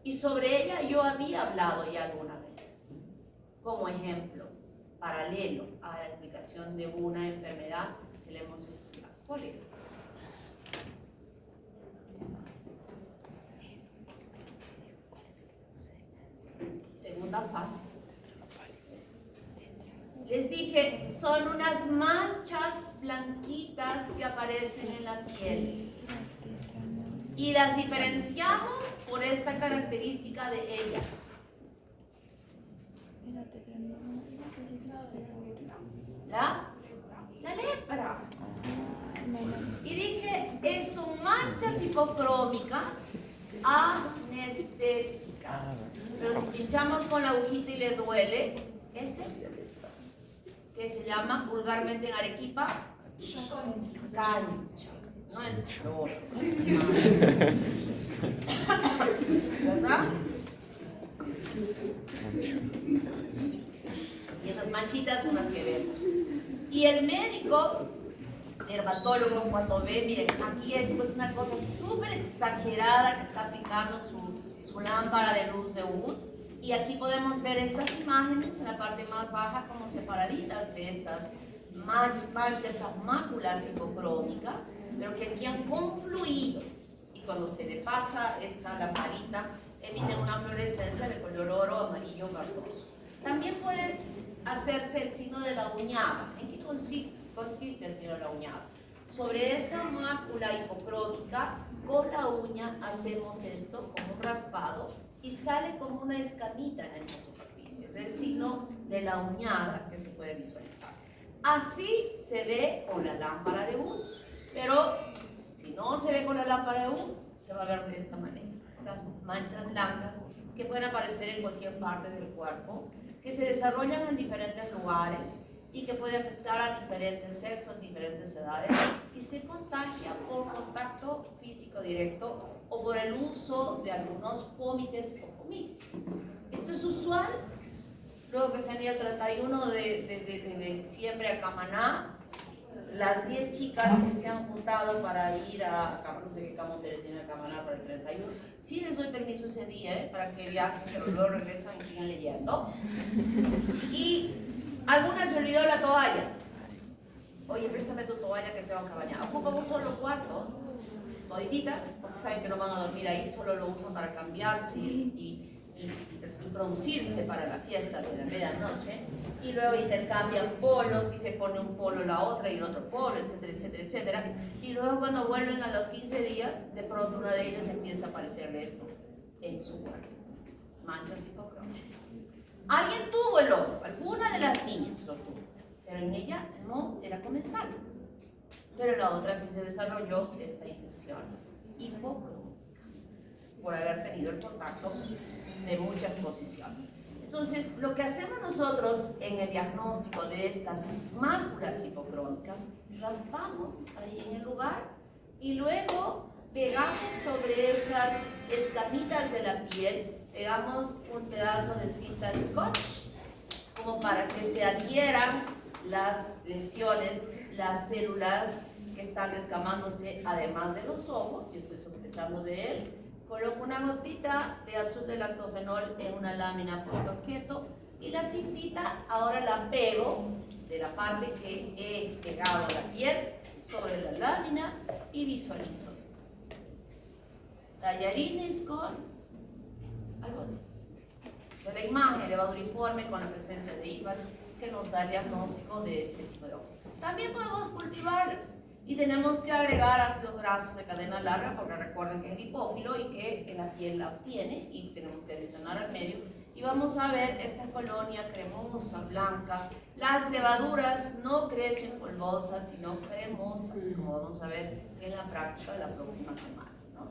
Y sobre ella yo había hablado ya alguna vez. como ejemplo paralelo a la explicación de una enfermedad que le hemos estudiado. Cólera. Segunda fase. Les dije, son unas manchas blanquitas que aparecen en la piel. Y las diferenciamos por esta característica de ellas. La lepra. Y dije, son manchas hipocrómicas anestésicas. Pero si pinchamos con la agujita y le duele, es esto, que se llama vulgarmente en Arequipa cancha. No es dolor. ¿Verdad? Y esas manchitas son las que vemos. Y el médico dermatólogo, cuando ve, miren, aquí esto es una cosa súper exagerada que está aplicando su lámpara de luz de Wood, y aquí podemos ver estas imágenes en la parte más baja como separaditas de estas manchas, estas máculas hipocrómicas, pero que aquí han confluido, y cuando se le pasa esta lamparita emiten una fluorescencia de color oro, amarillo, verdoso. También puede hacerse el signo de la uñada. ¿En qué consiste el signo de la uñada? Sobre esa mácula hipocrómica, con la uña hacemos esto como un raspado y sale como una escamita en esa superficie. Es el signo de la uñada que se puede visualizar. Así se ve con la lámpara de Wood, pero si no se ve con la lámpara de Wood, se va a ver de esta manera. Estas manchas blancas que pueden aparecer en cualquier parte del cuerpo, que se desarrollan en diferentes lugares y que puede afectar a diferentes sexos, diferentes edades, y se contagia por contacto físico directo o por el uso de algunos pómites o fomites. Esto es usual. Luego que sería el 31 de diciembre a Camaná, las 10 chicas que se han juntado para ir a no sé qué camote tiene a Camaná para el 31, sí les doy permiso ese día para que viajen, pero luego regresan y sigan leyendo. Y alguna se olvidó la toalla. Oye, préstame tu toalla que tengo que bañar. Ocupan un solo cuarto, todititas, porque saben que no van a dormir ahí, solo lo usan para cambiarse y producirse para la fiesta de la medianoche, y luego intercambian polos y se pone un polo la otra y el otro polo, etcétera, etcétera, etcétera, y luego cuando vuelven a los 15 días, de pronto una de ellas empieza a aparecerle esto en su cuerpo, manchas hipocrómicas. Alguien tuvo el ojo, alguna de las niñas lo tuvo, pero en ella no era comensal, pero en la otra sí se desarrolló esta infección hipocrómica por haber tenido el contacto de mucha exposición. Entonces, lo que hacemos nosotros en el diagnóstico de estas máculas hipocrómicas, raspamos ahí en el lugar y luego pegamos sobre esas escamitas de la piel, pegamos un pedazo de cinta scotch como para que se adhieran las lesiones, las células que están descamándose, además de los ojos, y estoy sospechando de él. Coloco una gotita de azul de lactofenol en una lámina por objeto y la cintita ahora la pego de la parte que he pegado la piel sobre la lámina y visualizo esto. Tallarines con algodones. De la imagen levaduriforme con la presencia de hifas que nos da el diagnóstico de este tipo de ojo. También podemos cultivarlas. Y tenemos que agregar ácidos grasos de cadena larga, porque recuerden que es lipófilo y que en la piel la obtiene, y tenemos que adicionar al medio. Y vamos a ver esta colonia cremosa, blanca. Las levaduras no crecen polvosas, sino cremosas, como vamos a ver en la práctica de la próxima semana, ¿no?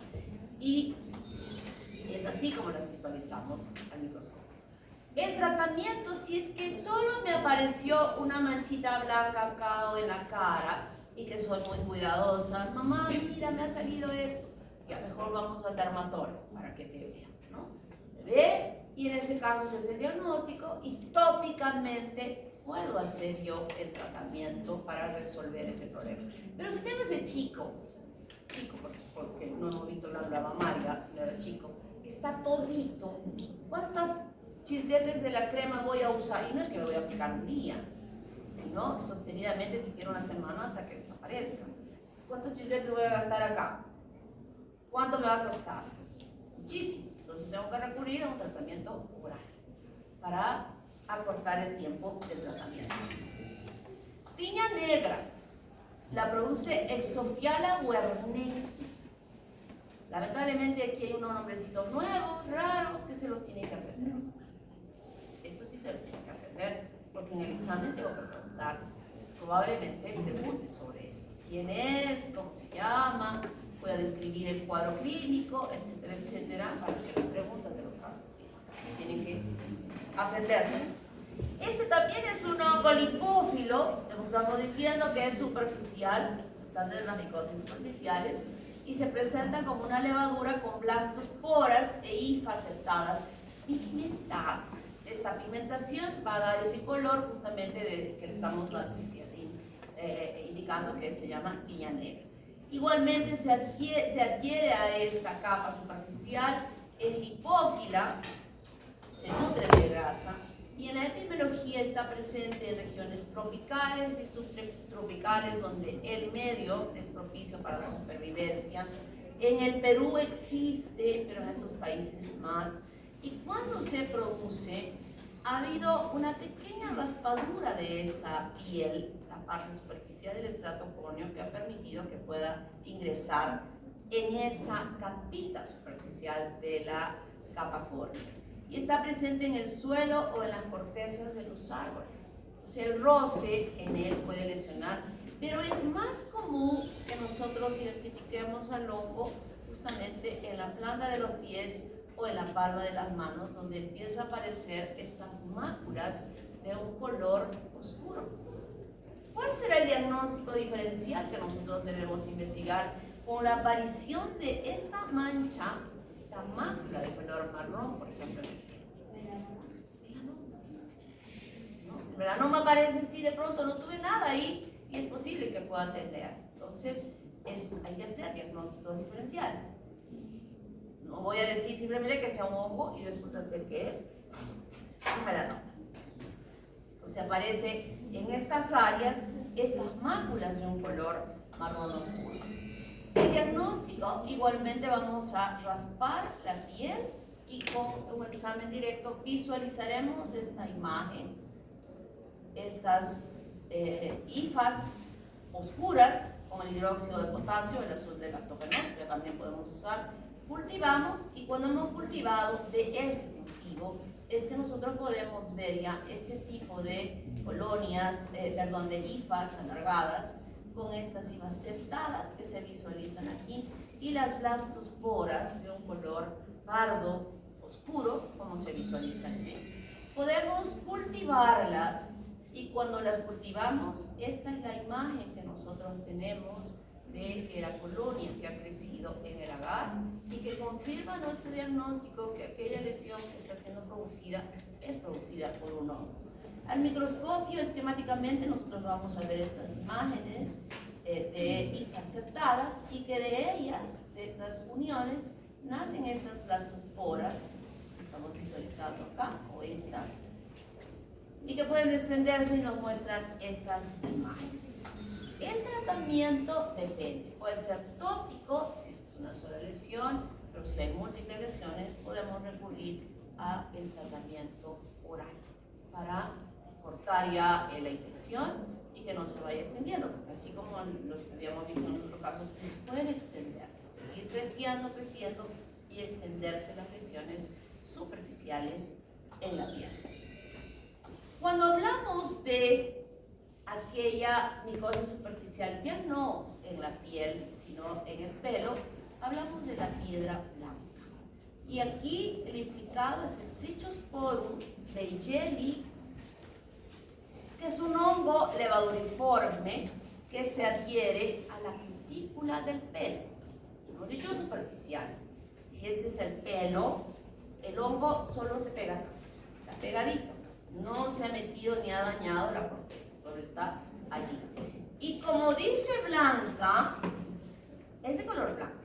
Y es así como las visualizamos al microscopio. El tratamiento, si es que solo me apareció una manchita blanca acá o en la cara, y que soy muy cuidadosa, mamá, mira, me ha salido esto, ya mejor vamos al dermatólogo para que te vea, ¿no? Me ve, y en ese caso se hace el diagnóstico y tópicamente puedo hacer yo el tratamiento para resolver ese problema. Pero si tengo ese chico porque no hemos visto la mamaria, sino era chico, que está todito, ¿cuántas chisguetes de la crema voy a usar? Y no es que me voy a aplicar un día, sino sostenidamente si quiero una semana hasta que desaparezca. ¿Cuántos chisguetes voy a gastar acá? ¿Cuánto me va a costar? Muchísimo. Entonces tengo que recurrir a un tratamiento oral para acortar el tiempo de tratamiento. Tiña negra la produce Exophiala wernicki. Lamentablemente aquí hay unos nombrecitos nuevos, raros, que se los tienen que aprender. Esto sí se lo tienen que aprender, porque en el examen tengo que preguntar, probablemente pregunte sobre esto. ¿Quién es? ¿Cómo se llama? Voy a describir el cuadro clínico, etcétera, etcétera, para hacer preguntas de los casos clínicos. Tienen que aprenderse. Este también es un hongo lipófilo, estamos diciendo que es superficial, tratando de las micosis superficiales, y se presenta como una levadura con blastosporas e hifas septadas pigmentadas. Esta pigmentación va a dar ese color justamente que le estamos indicando, que se llama tiña negra. Igualmente se adhiere a esta capa superficial, es lipófila, se nutre de grasa, y en la epidemiología está presente en regiones tropicales y subtropicales donde el medio es propicio para su supervivencia. En el Perú existe, pero en estos países más. Y cuando se produce, ha habido una pequeña raspadura de esa piel, la parte superficial del estrato córneo, que ha permitido que pueda ingresar en esa capita superficial de la capa córnea. Y está presente en el suelo o en las cortezas de los árboles. O sea, el roce en él puede lesionar, pero es más común que nosotros identifiquemos al hongo justamente en la planta de los pies o en la palma de las manos, donde empieza a aparecer estas máculas de un color oscuro. ¿Cuál será el diagnóstico diferencial que nosotros debemos investigar con la aparición de esta mancha, esta mácula de color marrón, por ejemplo? El melanoma aparece así, de pronto no tuve nada ahí y es posible que pueda tener. Entonces, hay que hacer diagnósticos diferenciales. No voy a decir simplemente que sea un hongo y resulta ser que es un melanoma. Entonces aparece en estas áreas estas máculas de un color marrón oscuro. El diagnóstico, igualmente vamos a raspar la piel y con un examen directo visualizaremos esta imagen, estas hifas oscuras con el hidróxido de potasio, el azul de lactoferol, que también podemos usar. Cultivamos, y cuando hemos cultivado de ese cultivo es que nosotros podemos ver ya este tipo de colonias, de hifas alargadas, con estas hifas septadas que se visualizan aquí, y las blastosporas de un color pardo oscuro, como se visualizan aquí. Podemos cultivarlas, y cuando las cultivamos, esta es la imagen que nosotros tenemos de la colonia que ha crecido en el agar y que confirma nuestro diagnóstico que aquella lesión que está siendo producida es producida por un hongo. Al microscopio, esquemáticamente, nosotros vamos a ver estas imágenes de hifas septadas, y que de ellas, de estas uniones, nacen estas blastosporas que estamos visualizando acá, o esta, y que pueden desprenderse y nos muestran estas imágenes. El tratamiento depende, puede ser tópico si es una sola lesión, pero si hay múltiples lesiones podemos recurrir al tratamiento oral para cortar ya la infección y que no se vaya extendiendo, porque así como los que habíamos visto en otros casos, pueden extenderse, seguir creciendo y extenderse las lesiones superficiales en la piel. Cuando hablamos de aquella micosis superficial, ya no en la piel, sino en el pelo, hablamos de la piedra blanca. Y aquí el implicado es el Trichosporum leigeli, que es un hongo levaduriforme que se adhiere a la cutícula del pelo. Hemos dicho superficial. Si este es el pelo, el hongo solo se pega, está pegadito. No se ha metido ni ha dañado la corteza, solo está allí. Y como dice blanca, es de color blanco.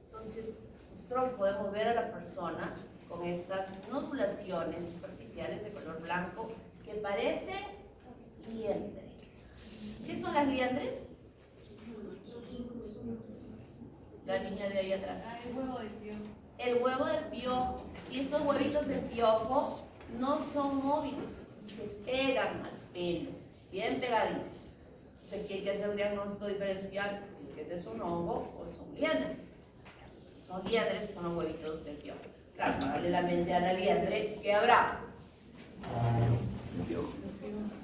Entonces, nosotros podemos ver a la persona con estas nodulaciones superficiales de color blanco que parecen liendres. ¿Qué son las liendres? La niña de ahí atrás. El huevo del piojo. El huevo del piojo. Y estos huevitos de piojo no son móviles, se pegan al pelo, bien pegaditos. Entonces aquí hay que hacer un diagnóstico diferencial si es que este es un hongo o son liendres. Son liendres, son los huevitos de piojo. Claro, paralelamente a la liendre, ¿qué habrá?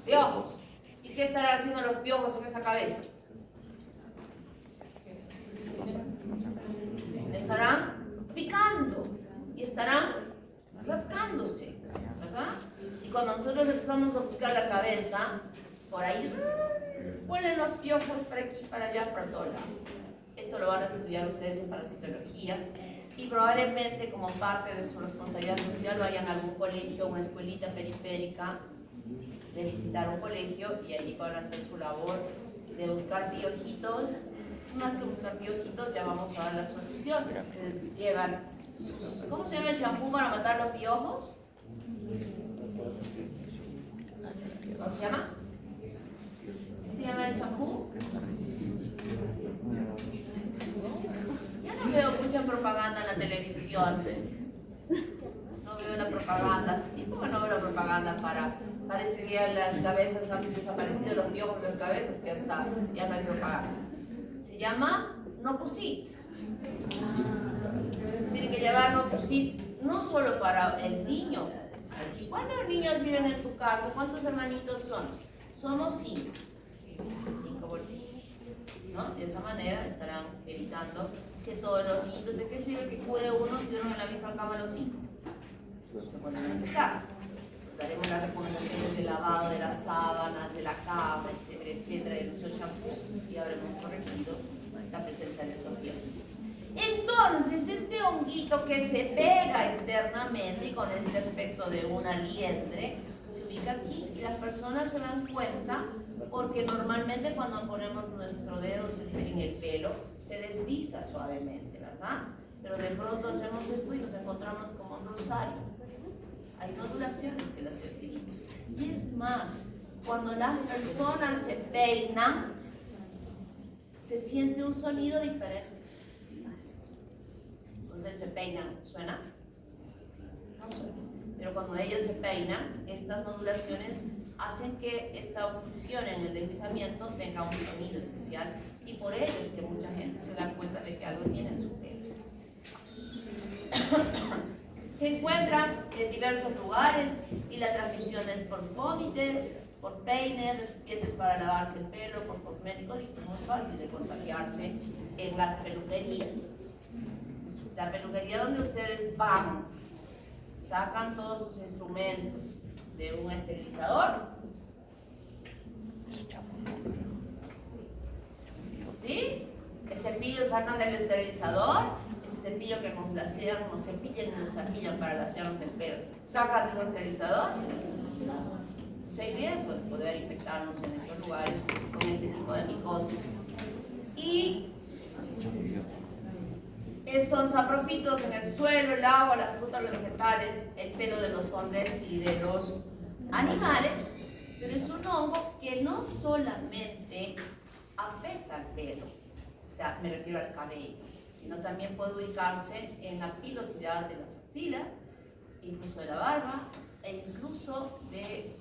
Piojos. ¿Y qué estarán haciendo los piojos en esa cabeza? Estarán picando y estarán rascándose, ¿verdad? Y cuando nosotros empezamos a buscar la cabeza, por ahí se ponen los piojos para aquí, para allá, para todo lado. Esto lo van a estudiar ustedes en parasitología y probablemente como parte de su responsabilidad social vayan a algún colegio, una escuelita periférica, de visitar un colegio y allí van a hacer su labor de buscar piojitos. Más que buscar piojitos, ya vamos a dar la solución. Ustedes llevan sus, ¿cómo se llama el champú para matar los piojos? ¿Cómo se llama? ¿Qué se llama el champú? Ya no veo mucha propaganda en la televisión. No veo la propaganda. Hace tiempo que no veo la propaganda parece que ya las cabezas han desaparecido, los piojos de las cabezas, que hasta ya no hay propaganda. Se llama Nopusit. Tiene que llevar Nopusit no solo para el niño. ¿Cuántos niños viven en tu casa? ¿Cuántos hermanitos son? Somos 5. 5 bolsitos, ¿no? De esa manera estarán evitando que todos los niños, ¿de qué sirve que cure uno si duermen en la misma cama los 5? Se pueden empezar. Les daremos las recomendaciones de lavado de las sábanas, de la cama, etcétera, etcétera, el uso de champú y habremos corregido la presencia de esos piojitos. Entonces, este honguito que se pega externamente y con este aspecto de una liendre, se ubica aquí y las personas se dan cuenta porque normalmente cuando ponemos nuestro dedo en el pelo se desliza suavemente, ¿verdad? Pero de pronto hacemos esto y nos encontramos como un rosario. Hay nodulaciones que las percibimos. Y es más, cuando las personas se peinan, se siente un sonido diferente. Entonces se peinan, ¿suena? No suena. Pero cuando ellos se peinan, estas nodulaciones hacen que esta obstrucción en el deslizamiento tenga un sonido especial y por ello es que mucha gente se da cuenta de que algo tiene en su pelo. Se encuentran en diversos lugares y la transmisión es por vómites, por peines, recipientes para lavarse el pelo, por cosméticos y es muy fácil de contagiarse en las peluquerías. La peluquería donde ustedes van, sacan todos sus instrumentos de un esterilizador. ¿Sí? El cepillo sacan del esterilizador, ese cepillo que nos lasean, nos cepillan y nos cepillan para lasearnos el pelo. Sacan de un esterilizador. Entonces hay riesgo de poder infectarnos en estos lugares con este tipo de micosis. Y estos saprofitos en el suelo, el agua, las frutas, los vegetales, el pelo de los hombres y de los animales, pero es un hongo que no solamente afecta al pelo, o sea, me refiero al cabello, sino también puede ubicarse en la pilosidad de las axilas, incluso de la barba, e incluso del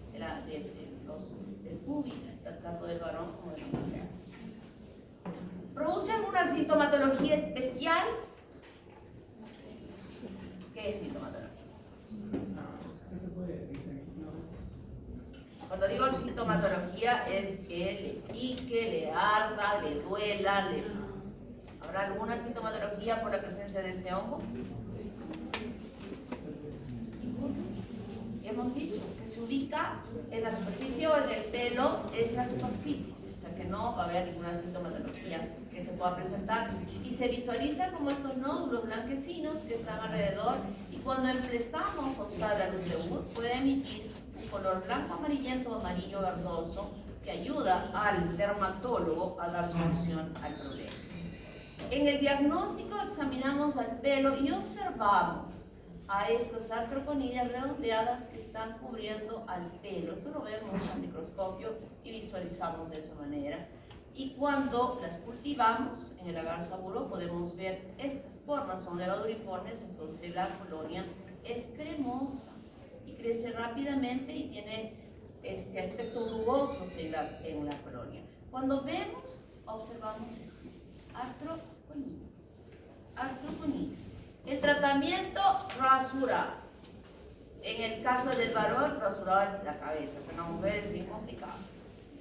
pubis, tanto del varón como de la mujer. ¿Produce alguna sintomatología especial? ¿Qué es sintomatología? Cuando digo sintomatología es que le pique, le arda, le duela, ¿habrá alguna sintomatología por la presencia de este hongo? Hemos dicho que se ubica en la superficie o en el pelo, es la superficie, o sea que no va a haber ninguna sintomatología que se pueda presentar y se visualiza como estos nódulos blanquecinos que están alrededor y cuando empezamos a usar la luz de UV puede emitir un color blanco, amarillento o amarillo verdoso que ayuda al dermatólogo a dar solución al problema. En el diagnóstico examinamos al pelo y observamos a estas artroconillas redondeadas que están cubriendo al pelo. Esto lo vemos al microscopio y visualizamos de esa manera. Y cuando las cultivamos en el agar saburo podemos ver estas formas, son levaduriformes, entonces la colonia es cremosa y crece rápidamente y tiene este aspecto rugoso en la colonia. Cuando vemos, observamos esto, artroconillas. El tratamiento rasurado. En el caso del varón, rasurado la cabeza, pero en la mujer es bien complicado.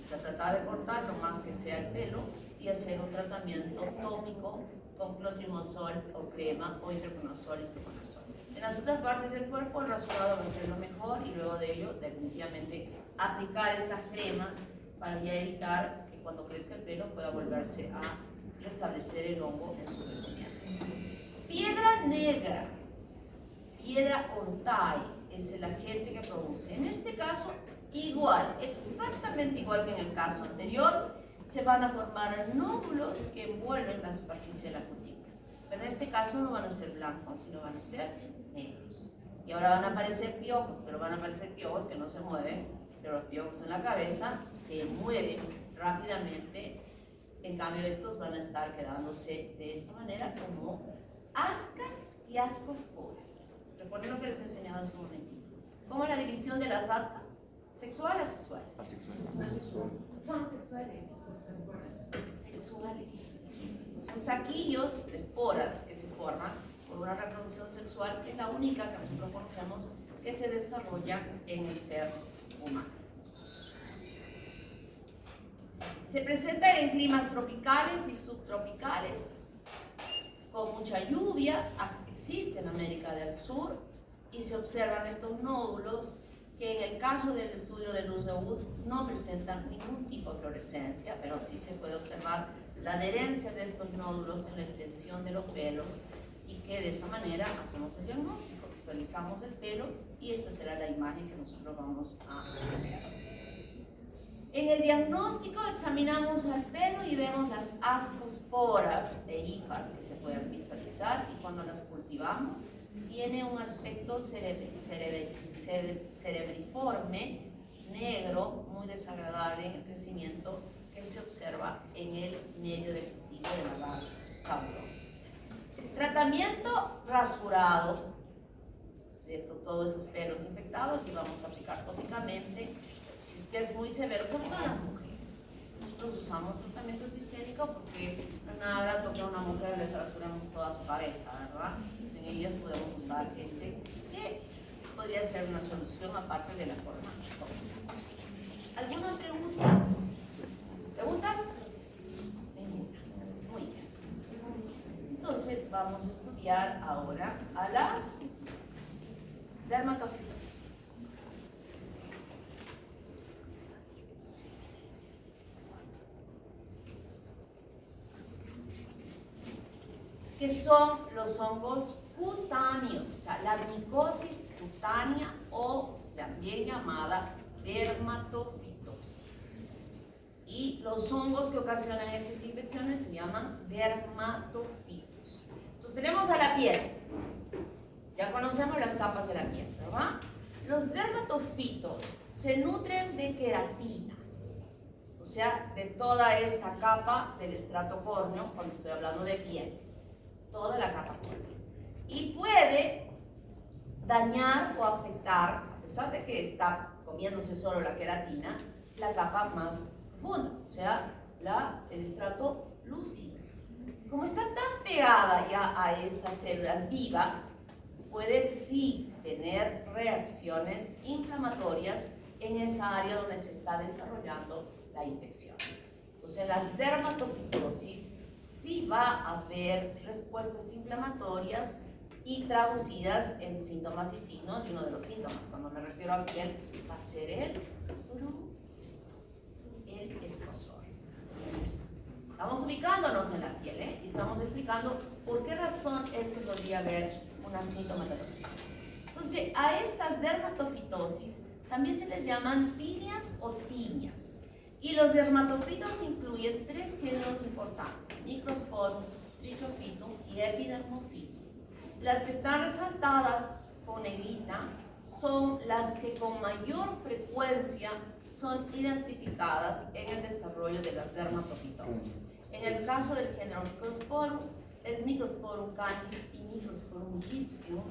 Tratar de cortar lo más que sea el pelo y hacer un tratamiento tópico con clotrimazol o crema o itraconazol y proconazol. En las otras partes del cuerpo el rasurado va a ser lo mejor y luego de ello definitivamente aplicar estas cremas para ya evitar que cuando crezca el pelo pueda volverse a restablecer el hongo en su crecimiento. Piedra negra, piedra ortai es el agente que produce. En este caso igual, exactamente igual que en el caso anterior, se van a formar nódulos que envuelven la superficie de la cutícula. Pero en este caso no van a ser blancos, sino van a ser negros. Y ahora van a aparecer piojos, pero van a aparecer piojos que no se mueven, pero los piojos en la cabeza se mueven rápidamente. En cambio, estos van a estar quedándose de esta manera como ascas y ascosporas. Recuerden lo que les enseñaba hace un momentito. ¿Cómo es la división de las ascas? ¿Sexual o asexual? Asexual. Son sexuales. Sexuales. Son saquillos de esporas que se forman por una reproducción sexual, que es la única que nosotros conocemos que se desarrolla en el ser humano. Se presenta en climas tropicales y subtropicales, con mucha lluvia, existe en América del Sur, y se observan estos nódulos que en el caso del estudio de luz de UV no presentan ningún tipo de fluorescencia, pero sí se puede observar la adherencia de estos nódulos en la extensión de los pelos y que de esa manera hacemos el diagnóstico, visualizamos el pelo y esta será la imagen que nosotros vamos a ver. En el diagnóstico examinamos al pelo y vemos las ascosporas e hifas que se pueden visualizar y cuando las cultivamos tiene un aspecto cerebriforme, negro, muy desagradable en el crecimiento que se observa en el medio de cultivo del agar saburo. Tratamiento rasurado de todos esos pelos infectados y vamos a aplicar tópicamente, si es que es muy severo, sobre todo en las mujeres. Nosotros usamos tratamiento sistémico porque no es nada grato que a una mujer les rasuremos toda su cabeza, ¿verdad? Entonces, en ellas podemos usar que podría ser una solución aparte de la forma tóxica. ¿Alguna pregunta? ¿Preguntas? Ninguna. Muy bien. Entonces vamos a estudiar ahora a las dermatofitosis. Que son los hongos cutáneos, o sea, la micosis cutánea o también llamada dermatofitosis. Y los hongos que ocasionan estas infecciones se llaman dermatofitos. Entonces tenemos a la piel, ya conocemos las capas de la piel, ¿verdad? Los dermatofitos se nutren de queratina, o sea, de toda esta capa del estrato córneo, cuando estoy hablando de piel. Toda la capa córnea. Y puede dañar o afectar, a pesar de que está comiéndose solo la queratina, la capa más profunda, o sea, el estrato lúcido. Como está tan pegada ya a estas células vivas, puede sí tener reacciones inflamatorias en esa área donde se está desarrollando la infección. Entonces, en las dermatofitosis sí va a haber respuestas inflamatorias y traducidas en síntomas y signos, y uno de los síntomas, cuando me refiero a piel, va a ser el escozor. Estamos ubicándonos en la piel, y estamos explicando por qué razón es que podría haber una sintomatología. Entonces, a estas dermatofitosis también se les llaman tinias o tiñas. Y los dermatofitos incluyen tres géneros importantes: microsporum, trichofitum y epidermofitum. Las que están resaltadas con negrita son las que con mayor frecuencia son identificadas en el desarrollo de las dermatofitosis. En el caso del género Microsporum, es Microsporum canis y Microsporum gypsum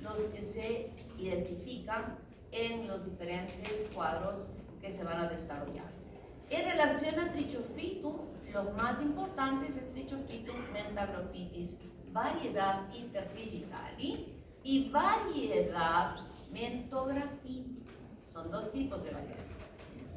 los que se identifican en los diferentes cuadros que se van a desarrollar. En relación a Trichophytum, los más importantes es Trichophytum mentagrophytis, variedad interdigitali y variedad mentographitis. Son dos tipos de variedades.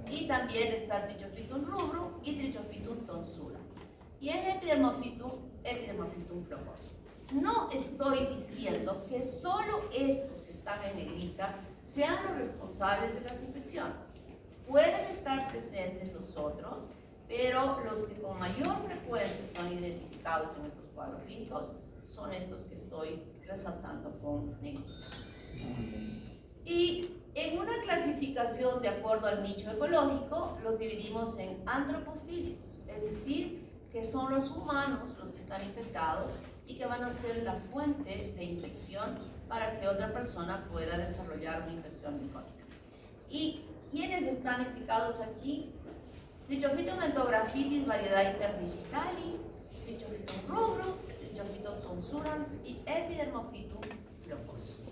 Y también está Trichophytum rubrum y Trichophytum tonsurans. Y en Epidermophytum flocoso. No estoy diciendo que solo estos que están en negrita sean los responsables de las infecciones. Pueden estar presentes los otros, pero los que con mayor frecuencia son identificados en estos cuadros clínicos son estos que estoy resaltando con negrita. Y en una clasificación de acuerdo al nicho ecológico, los dividimos en antropofílicos, es decir, que son los humanos los que están infectados y que van a ser la fuente de infección para que otra persona pueda desarrollar una infección micótica. ¿Y quiénes están implicados aquí? Trichophytum mentographitis, variedad interdigitali, Trichophytum rubrum, Trichophytum tonsurans y Epidermophytum flocoso.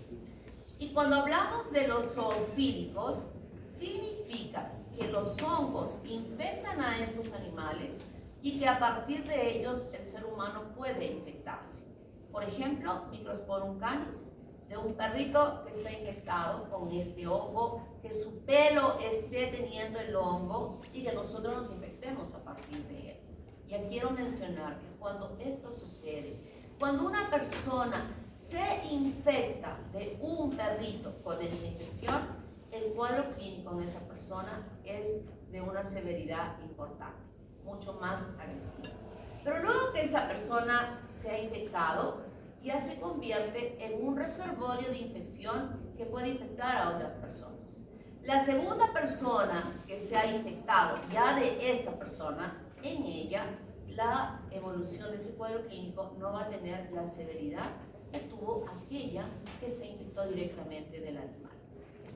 Y cuando hablamos de los zoofílicos, significa que los hongos infectan a estos animales y que a partir de ellos el ser humano puede infectarse. Por ejemplo, Microsporum canis, de un perrito que está infectado con este hongo, que su pelo esté teniendo el hongo y que nosotros nos infectemos a partir de él. Ya quiero mencionar que cuando esto sucede, cuando una persona se infecta de un perrito con esta infección, el cuadro clínico en esa persona es de una severidad importante, mucho más agresiva. Pero luego que esa persona se ha infectado, ya se convierte en un reservorio de infección que puede infectar a otras personas. La segunda persona que se ha infectado ya de esta persona, en ella, la evolución de ese cuadro clínico no va a tener la severidad que tuvo aquella que se infectó directamente del animal.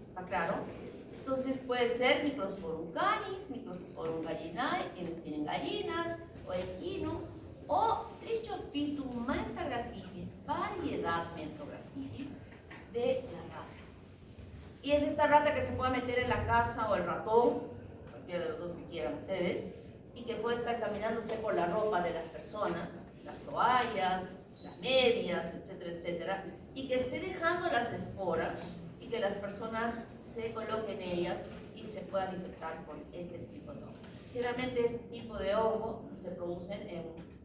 ¿Está claro? Entonces puede ser Microsporum canis, Microsporum gallinae, quienes tienen gallinas, o equino, o Trichophytum mentographitis, variedad mentographitis de la rata. Y es esta rata que se puede meter en la casa, o el ratón, cualquiera de los dos que quieran ustedes, y que puede estar caminándose por la ropa de las personas, las toallas, las medias, etcétera, etcétera, y que esté dejando las esporas y que las personas se coloquen en ellas y se puedan infectar con este tipo de hongo. Generalmente este tipo de hongo se producen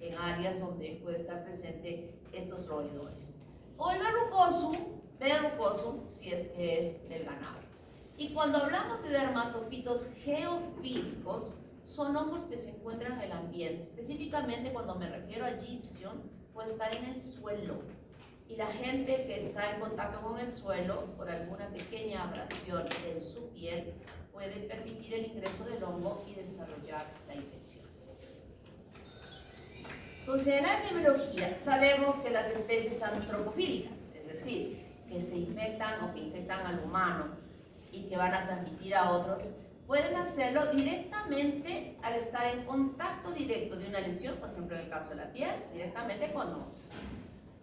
en áreas donde puede estar presente estos roedores. O el verrucosum, si es que es del ganado. Y cuando hablamos de dermatofitos geofílicos, son hongos que se encuentran en el ambiente. Específicamente cuando me refiero a gypsum, puede estar en el suelo. Y la gente que está en contacto con el suelo, por alguna pequeña abrasión en su piel, puede permitir el ingreso del hongo y desarrollar la infección. Entonces, en la epidemiología sabemos que las especies antropofílicas, es decir, que se infectan o que infectan al humano y que van a transmitir a otros, pueden hacerlo directamente al estar en contacto directo de una lesión, por ejemplo en el caso de la piel, directamente con hongo.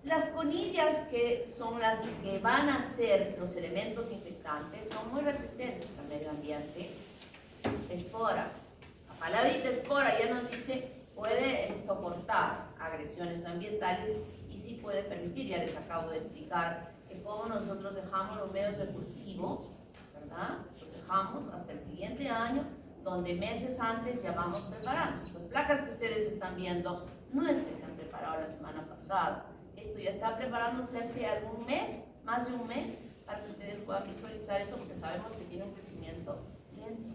Las conidias, que son las que van a ser los elementos infectantes, son muy resistentes al medio ambiente. Espora, la palabrita espora ya nos dice, puede soportar agresiones ambientales y sí puede permitir, ya les acabo de explicar, que como nosotros dejamos los medios de cultivo, ¿verdad? Los dejamos hasta el siguiente año, donde meses antes ya vamos preparando. Las placas que ustedes están viendo no es que se han preparado la semana pasada. Esto ya está preparándose hace algún mes, más de un mes, para que ustedes puedan visualizar esto, porque sabemos que tiene un crecimiento lento.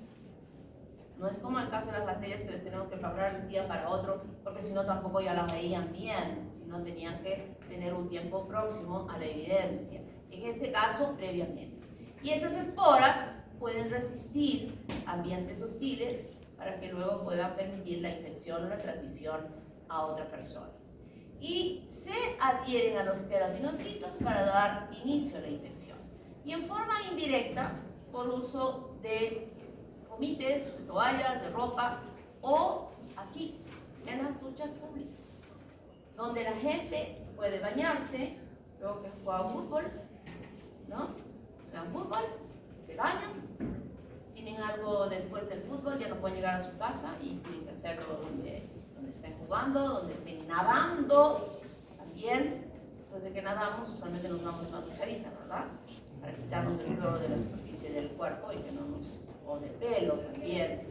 No es como el caso de las bacterias que les tenemos que preparar de un día para otro, porque si no tampoco ya las veían bien, si no tenían que tener un tiempo próximo a la evidencia. En este caso, previamente. Y esas esporas pueden resistir ambientes hostiles para que luego puedan permitir la infección o la transmisión a otra persona. y se adhieren a los queratinocitos para dar inicio a la infección. Y en forma indirecta, por uso de comités, de toallas, de ropa, o aquí, en las duchas públicas, donde la gente puede bañarse, luego que juega fútbol, ¿no? Juegan fútbol, se bañan, tienen algo después del fútbol, ya no pueden llegar a su casa y tienen que hacerlo donde estén jugando, donde estén nadando, también. Después de que nadamos, usualmente nos damos una duchadita, ¿verdad? Para quitarnos el cloro de la superficie del cuerpo y que no nos, o de pelo también,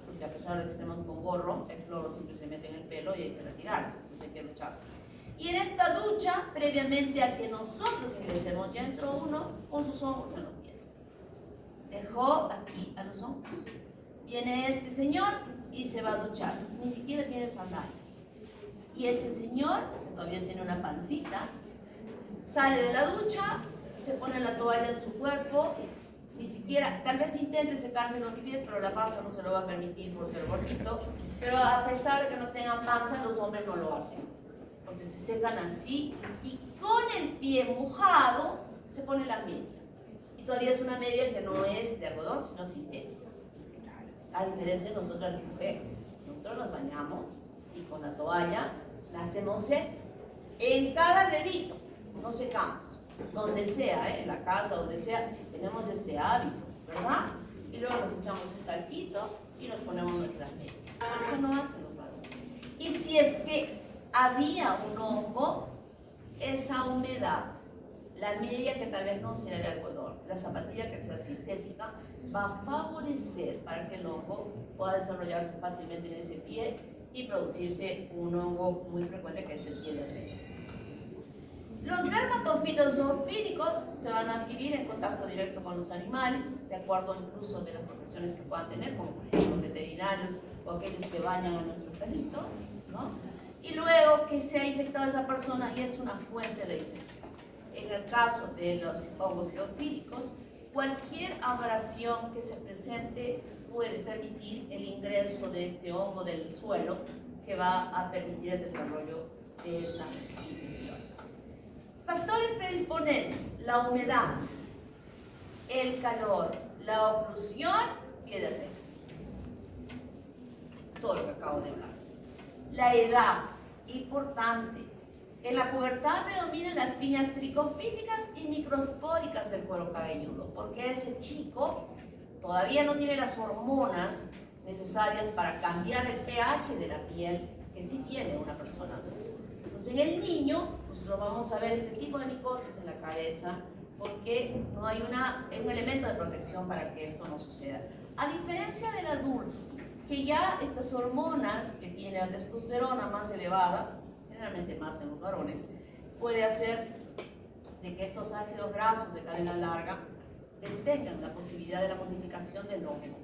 porque a pesar de que estemos con gorro, el cloro siempre se mete en el pelo y hay que retirarlo, entonces hay que ducharse. Y en esta ducha, previamente a que nosotros ingresemos, ya entró uno con sus hongos en los pies. Dejó aquí a los hongos. Viene este señor y se va a duchar, ni siquiera tiene sandalias. Y ese señor, que todavía tiene una pancita, sale de la ducha, se pone la toalla en su cuerpo, ni siquiera, tal vez intente secarse los pies, pero la panza no se lo va a permitir por ser gordito, pero a pesar de que no tengan panza, los hombres no lo hacen, porque se secan así, y con el pie mojado se pone la media. Y todavía es una media que no es de algodón, sino sintética. A diferencia de nosotras las mujeres, nosotros nos bañamos y con la toalla la hacemos esto, en cada dedito, no secamos, donde sea, en la casa, donde sea, tenemos este hábito, ¿verdad? Y luego nos echamos un talquito y nos ponemos nuestras medias. Eso no hacen los varones. Y si es que había un hongo, esa humedad, la media que tal vez no sea de algodón, la zapatilla que sea sintética, va a favorecer para que el hongo pueda desarrollarse fácilmente en ese pie y producirse un hongo muy frecuente que es el pie de rey. Los dermatofitos zoofílicos se van a adquirir en contacto directo con los animales, de acuerdo incluso de las profesiones que puedan tener, como por ejemplo los veterinarios o aquellos que bañan a nuestros perritos, ¿no? Y luego que se ha infectado esa persona y es una fuente de infección. En el caso de los hongos geofílicos, cualquier abrasión que se presente puede permitir el ingreso de este hongo del suelo que va a permitir el desarrollo de esa infección. Factores predisponentes: la humedad, el calor, la oclusión y el derrame. Todo lo que acabo de hablar. La edad, importante. En la pubertad predominan las tiñas tricofíticas y microspóricas del cuero cabelludo, porque ese chico todavía no tiene las hormonas necesarias para cambiar el pH de la piel que sí tiene una persona adulta. Entonces, en el niño, nosotros vamos a ver este tipo de micosis en la cabeza porque no hay un elemento de protección para que esto no suceda. A diferencia del adulto, que ya estas hormonas que tiene la testosterona más elevada, generalmente más en los varones, puede hacer de que estos ácidos grasos de cadena larga detengan la posibilidad de la multiplicación del hongo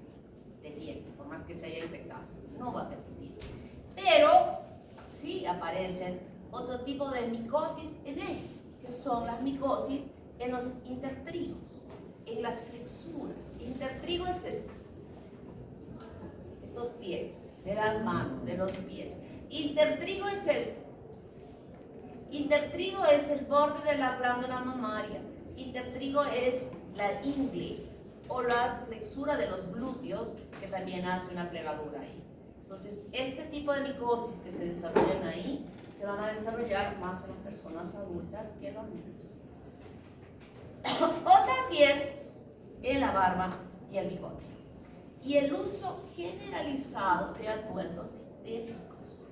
de piel, por más que se haya infectado. No va a permitir. Pero sí aparecen otro tipo de micosis en ellos, que son las micosis en los intertrigos, en las flexuras. Intertrigo es esto, estos pliegues de las manos, de los pies. Intertrigo es esto. Intertrigo es el borde de la glándula mamaria. Intertrigo es la ingle o la flexura de los glúteos, que también hace una plegadura ahí. Entonces, este tipo de micosis que se desarrollan ahí se van a desarrollar más en las personas adultas que en los niños. O también en la barba y el bigote. Y el uso generalizado de atuendos sintéticos.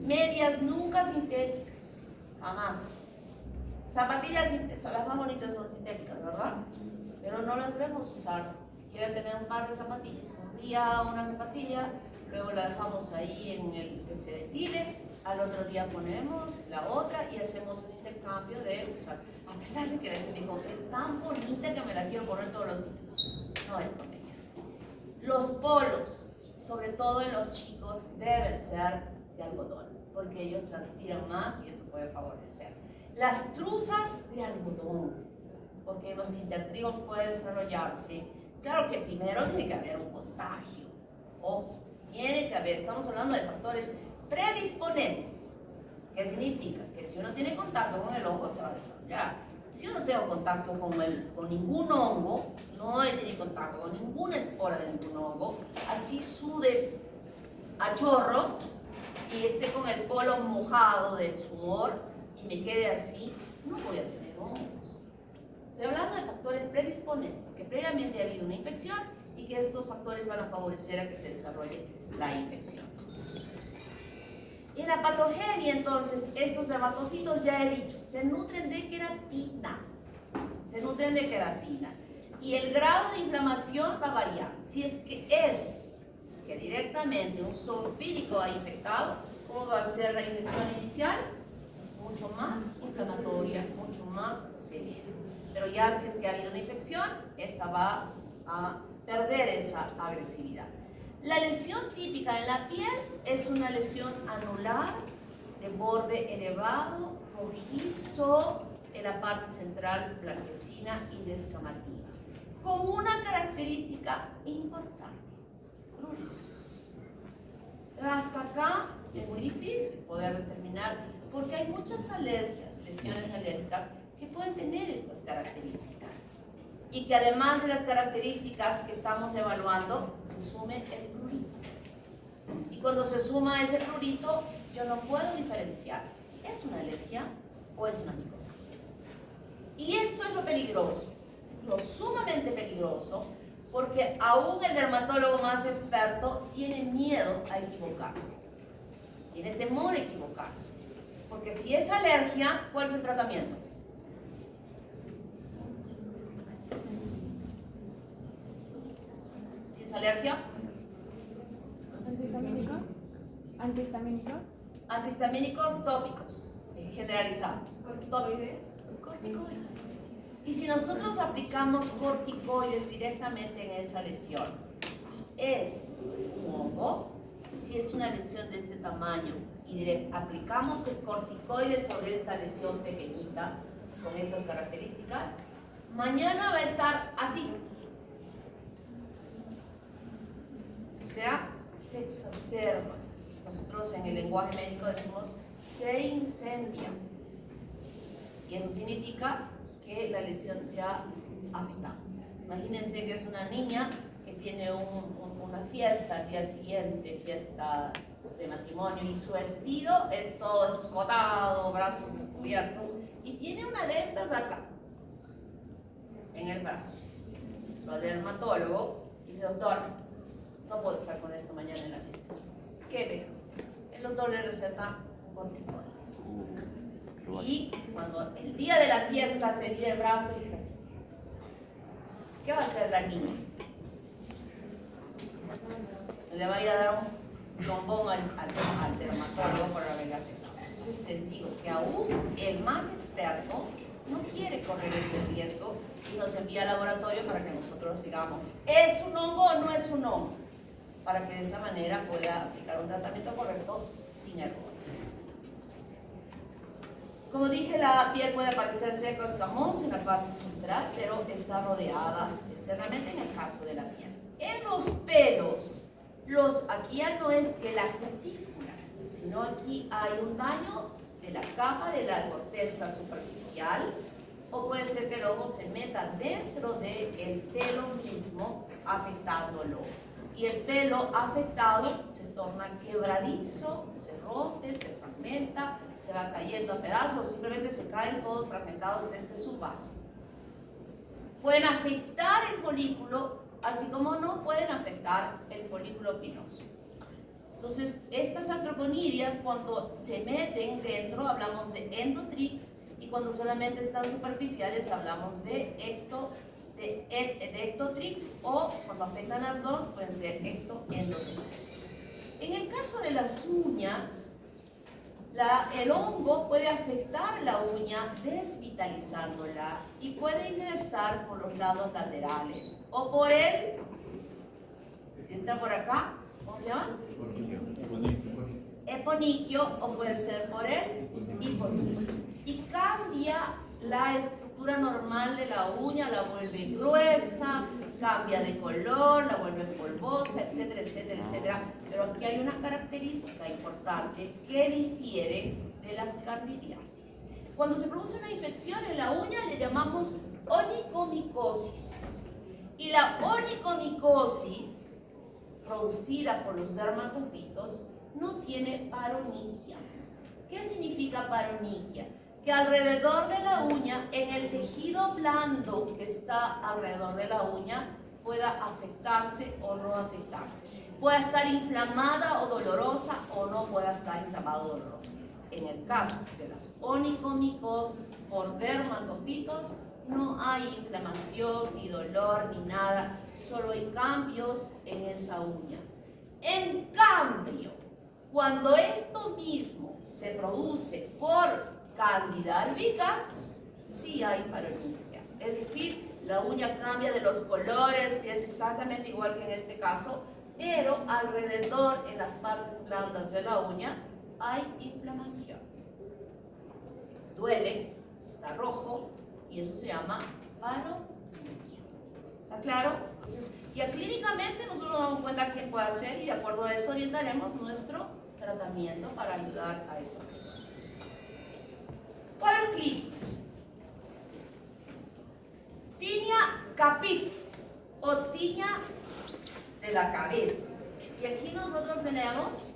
Medias nunca sintéticas, jamás. Zapatillas sintéticas, las más bonitas son sintéticas, ¿verdad? Pero no las debemos usar. Si quieren tener un par de zapatillas, un día una zapatilla, luego la dejamos ahí en el que se destile, al otro día ponemos la otra y hacemos un intercambio de usar. A pesar de que la gente me dijo, es tan bonita que me la quiero poner todos los días. No es conveniente. Los polos, sobre todo en los chicos, deben ser de algodón, porque ellos transpiran más y esto puede favorecer. Las truzas de algodón, porque los intertrigos pueden desarrollarse. Claro que primero tiene que haber un contagio. Ojo, tiene que haber, estamos hablando de factores predisponentes. ¿Qué significa? Que si uno tiene contacto con el hongo se va a desarrollar. Si yo no tengo contacto con ningún hongo, no he tenido contacto con ninguna espora de ningún hongo, así sude a chorros y esté con el polo mojado del sudor y me quede así, no voy a tener hongos. Estoy hablando de factores predisponentes, que previamente ha habido una infección y que estos factores van a favorecer a que se desarrolle la infección. Y en la patogenia, entonces, estos dermatofitos, ya he dicho, se nutren de queratina. Se nutren de queratina. Y el grado de inflamación va a variar. Si es que directamente un zoofílico ha infectado, ¿cómo va a ser la infección inicial? Mucho más inflamatoria, mucho más severa. Pero ya si es que ha habido una infección, esta va a perder esa agresividad. La lesión típica en la piel es una lesión anular de borde elevado, rojizo en la parte central, blanquecina y descamativa, con una característica importante, prurito. Pero hasta acá es muy difícil poder determinar porque hay muchas alergias, lesiones alérgicas que pueden tener estas características. Y que además de las características que estamos evaluando, se sume el prurito. Y cuando se suma ese prurito, yo no puedo diferenciar, ¿es una alergia o es una micosis? Y esto es lo peligroso, lo sumamente peligroso, porque aún el dermatólogo más experto tiene miedo a equivocarse, tiene temor a equivocarse. Porque si es alergia, ¿cuál es el tratamiento? ¿Alergia? ¿Antihistamínicos? ¿Antihistamínicos? Antihistamínicos tópicos, generalizados. Corticoides. Corticoides. Y si nosotros aplicamos corticoides directamente en esa lesión, es un hongo, si es una lesión de este tamaño y aplicamos el corticoide sobre esta lesión pequeñita, con estas características, mañana va a estar así. O sea, se exacerba. Nosotros en el lenguaje médico decimos se incendia. Y eso significa que la lesión se ha afectado. Imagínense que es una niña que tiene una fiesta al día siguiente, fiesta de matrimonio, y su vestido es todo escotado, brazos descubiertos, y tiene una de estas acá, en el brazo. Se va al dermatólogo y dice: doctor, no puedo estar con esto mañana en la fiesta. ¿Qué ve? El doctor le receta un corticoide. Y cuando el día de la fiesta se tira el brazo y está así, ¿qué va a hacer la niña? Le va a ir a dar un trombón al dermatólogo por haberla afectado. Entonces les digo que aún el más experto no quiere correr ese riesgo y nos envía al laboratorio para que nosotros digamos, ¿es un hongo o no es un hongo? Para que de esa manera pueda aplicar un tratamiento correcto sin errores. Como dije, la piel puede parecer seca o escamosa en la parte central, pero está rodeada externamente en el caso de la piel. En los pelos, aquí ya no es que la cutícula, sino aquí hay un daño de la capa de la corteza superficial, o puede ser que el hongo se meta dentro del pelo mismo, afectándolo. Y el pelo afectado se torna quebradizo, se rompe, se fragmenta, se va cayendo a pedazos, simplemente se caen todos fragmentados desde su base. Pueden afectar el folículo, así como no pueden afectar el folículo pinoso. Entonces, estas artroponidias, cuando se meten dentro, hablamos de endotrix, y cuando solamente están superficiales, hablamos de ectotrix, o cuando afectan las dos, pueden ser ectoendotrix. En el caso de las uñas, el hongo puede afectar la uña desvitalizándola y puede ingresar por los lados laterales o por el, si está por acá, ¿cómo se llama? Eponiquio, o puede ser por el hiponiquio. Y cambia la estructura normal de la uña, la vuelve gruesa, cambia de color, la vuelve polvosa, etcétera, etcétera, etcétera. Pero aquí hay una característica importante que difiere de las candidiasis. Cuando se produce una infección en la uña le llamamos onicomicosis. Y la onicomicosis, producida por los dermatofitos, no tiene paronychia. ¿Qué significa paronychia? Que alrededor de la uña, en el tejido blando que está alrededor de la uña, pueda afectarse o no afectarse. Pueda estar inflamada o dolorosa o no pueda estar inflamada o dolorosa. En el caso de las onicomicosis por dermatofitos, no hay inflamación, ni dolor, ni nada, solo hay cambios en esa uña. En cambio, cuando esto mismo se produce por Candida albicans, sí hay paronychia. Es decir, la uña cambia de los colores y es exactamente igual que en este caso, pero alrededor, en las partes blandas de la uña, hay inflamación. Duele, está rojo, y eso se llama paronychia. ¿Está claro? Entonces, ya clínicamente nosotros nos damos cuenta qué puede hacer y de acuerdo a eso orientaremos nuestro tratamiento para ayudar a esa persona. Cuadros clínicos. Tinea capitis o tinea de la cabeza. Y aquí nosotros tenemos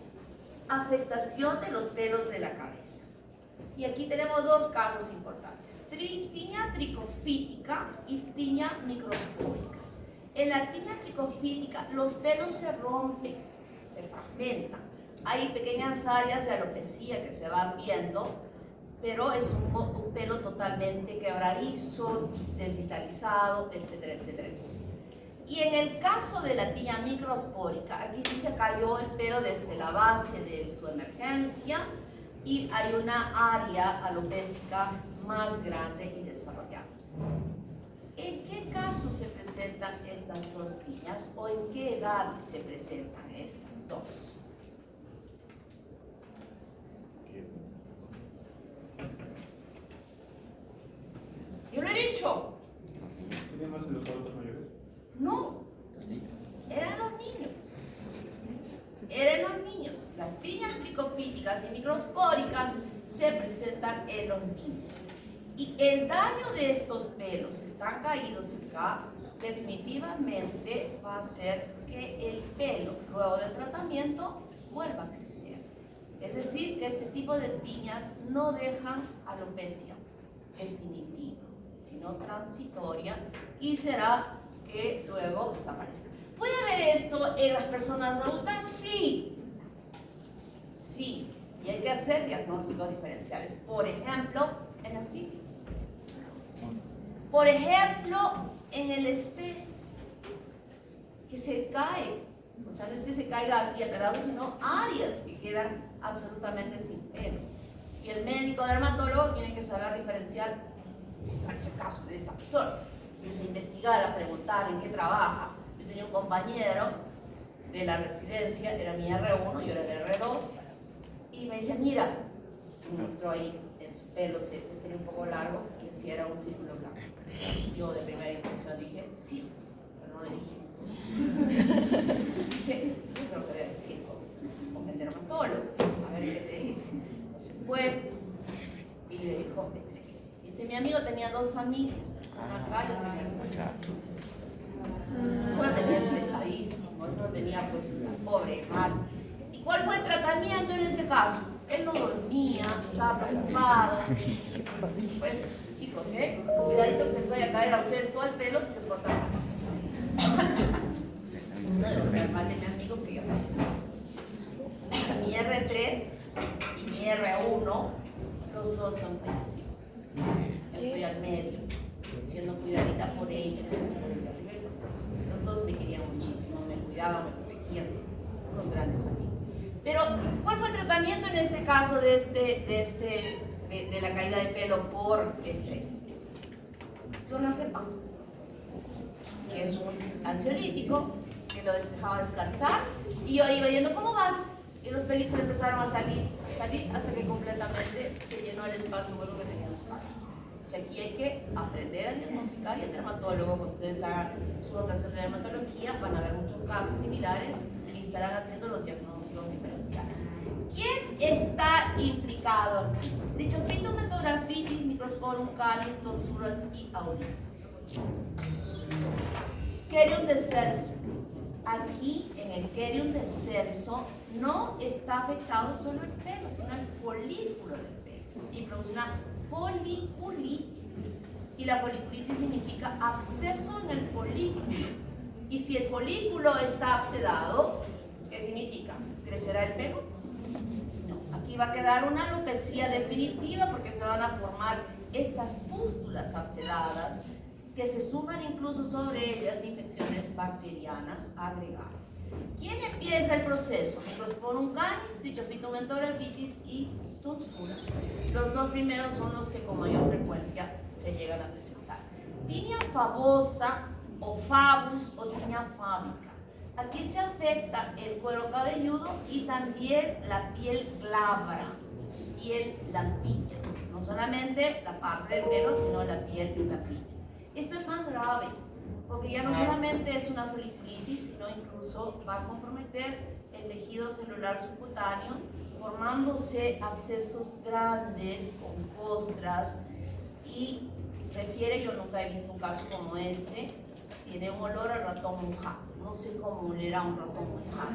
afectación de los pelos de la cabeza. Y aquí tenemos dos casos importantes, tinea tricofítica y tinea microscópica. En la tinea tricofítica los pelos se rompen, se fragmentan. Hay pequeñas áreas de alopecia que se van viendo, pero es un pelo totalmente quebradizo, desvitalizado, etcétera, etcétera, etcétera. Y en el caso de la tinea microspórica, aquí sí se cayó el pelo desde la base de su emergencia y hay una área alopécica más grande y desarrollada. ¿En qué casos se presentan estas dos tiñas o en qué edad se presentan estas dos? Yo lo he dicho. ¿Tenían más en los adultos mayores? No, eran los niños. Eran los niños. Las tiñas tricofíticas y microspóricas se presentan en los niños. Y el daño de estos pelos que están caídos acá definitivamente va a hacer que el pelo, luego del tratamiento, vuelva a crecer. Es decir, que este tipo de tiñas no dejan alopecia definitiva, sino transitoria, y será que luego desaparezca. ¿Puede haber esto en las personas adultas? Sí. Sí. Y hay que hacer diagnósticos diferenciales. Por ejemplo, en la sífilis. Por ejemplo, en el estrés, que se cae. O sea, no es que se caiga así a pedazos, sino áreas que quedan absolutamente sin pelo. Y el médico dermatólogo tiene que saber diferenciar ese caso de esta persona. Empieza a investigar, a preguntar en qué trabaja. Yo tenía un compañero de la residencia, era mi R1, yo era el R2, y me decía, mira, me mostró ahí en su pelo, se tenía un poco largo, y así era un círculo blanco. Yo de primera intención dije, sí, pero no le dije. Dije, yo creo que debe decir con el dermatólogo, a ver qué te dice. Se fue y le dijo estrés. Mi amigo tenía dos familias, una acá y otra allá. Yo lo tenía estresadísimo, yo lo tenía pues pobre, mal. ¿Y cuál fue el tratamiento en ese caso? Él no dormía, estaba preocupado. Pues chicos, cuidadito que se les vaya a caer a ustedes todo el pelo si se portan mal. No de lo mal de mi amigo que ya falleció. Mi R3 y mi R1, los dos son fallecidos. Estoy al medio, siendo cuidadita por ellos. Los dos me querían muchísimo, me cuidaban, me protegían, unos grandes amigos. Pero, ¿cuál fue el tratamiento en este caso de la caída de pelo por estrés? Clonazepam, que es un ansiolítico que lo dejaba descansar, y yo iba yendo, ¿cómo vas? Y los pelitos empezaron a salir hasta que completamente se llenó el espacio hueco que tenía en su cabeza. O sea, aquí hay que aprender a diagnosticar, y el dermatólogo, cuando ustedes hagan su rotación de dermatología, van a ver muchos casos similares y estarán haciendo los diagnósticos diferenciales. ¿Quién está implicado aquí? Trichophyton mentographitis, Microsporum canis, tonsura y audículo. Querium de Celso. Aquí en el Querium de Celso no está afectado solo el pelo, sino el folículo del pelo. Y produce una foliculitis. Y la foliculitis significa absceso en el folículo. Y si el folículo está abscedado, ¿qué significa? ¿Crecerá el pelo? No. Aquí va a quedar una alopecia definitiva porque se van a formar estas pústulas abscedadas que se suman incluso sobre ellas infecciones bacterianas agregadas. ¿Quién empieza el proceso? Microsporum canis, Trichophyton mentographitis y tonsura. Los dos primeros son los que con mayor frecuencia se llegan a presentar. Tinea famosa o favus o tinea fábica. Aquí se afecta el cuero cabelludo y también la piel glabra, piel lampiña. No solamente la parte del pelo, sino la piel lampiña. Esto es más grave, porque ya no solamente es una foliculitis, sino incluso va a comprometer el tejido celular subcutáneo, formándose abscesos grandes con costras y refiere, yo nunca he visto un caso como este, tiene un olor a ratón mojado. No sé cómo oler a un ratón mojado,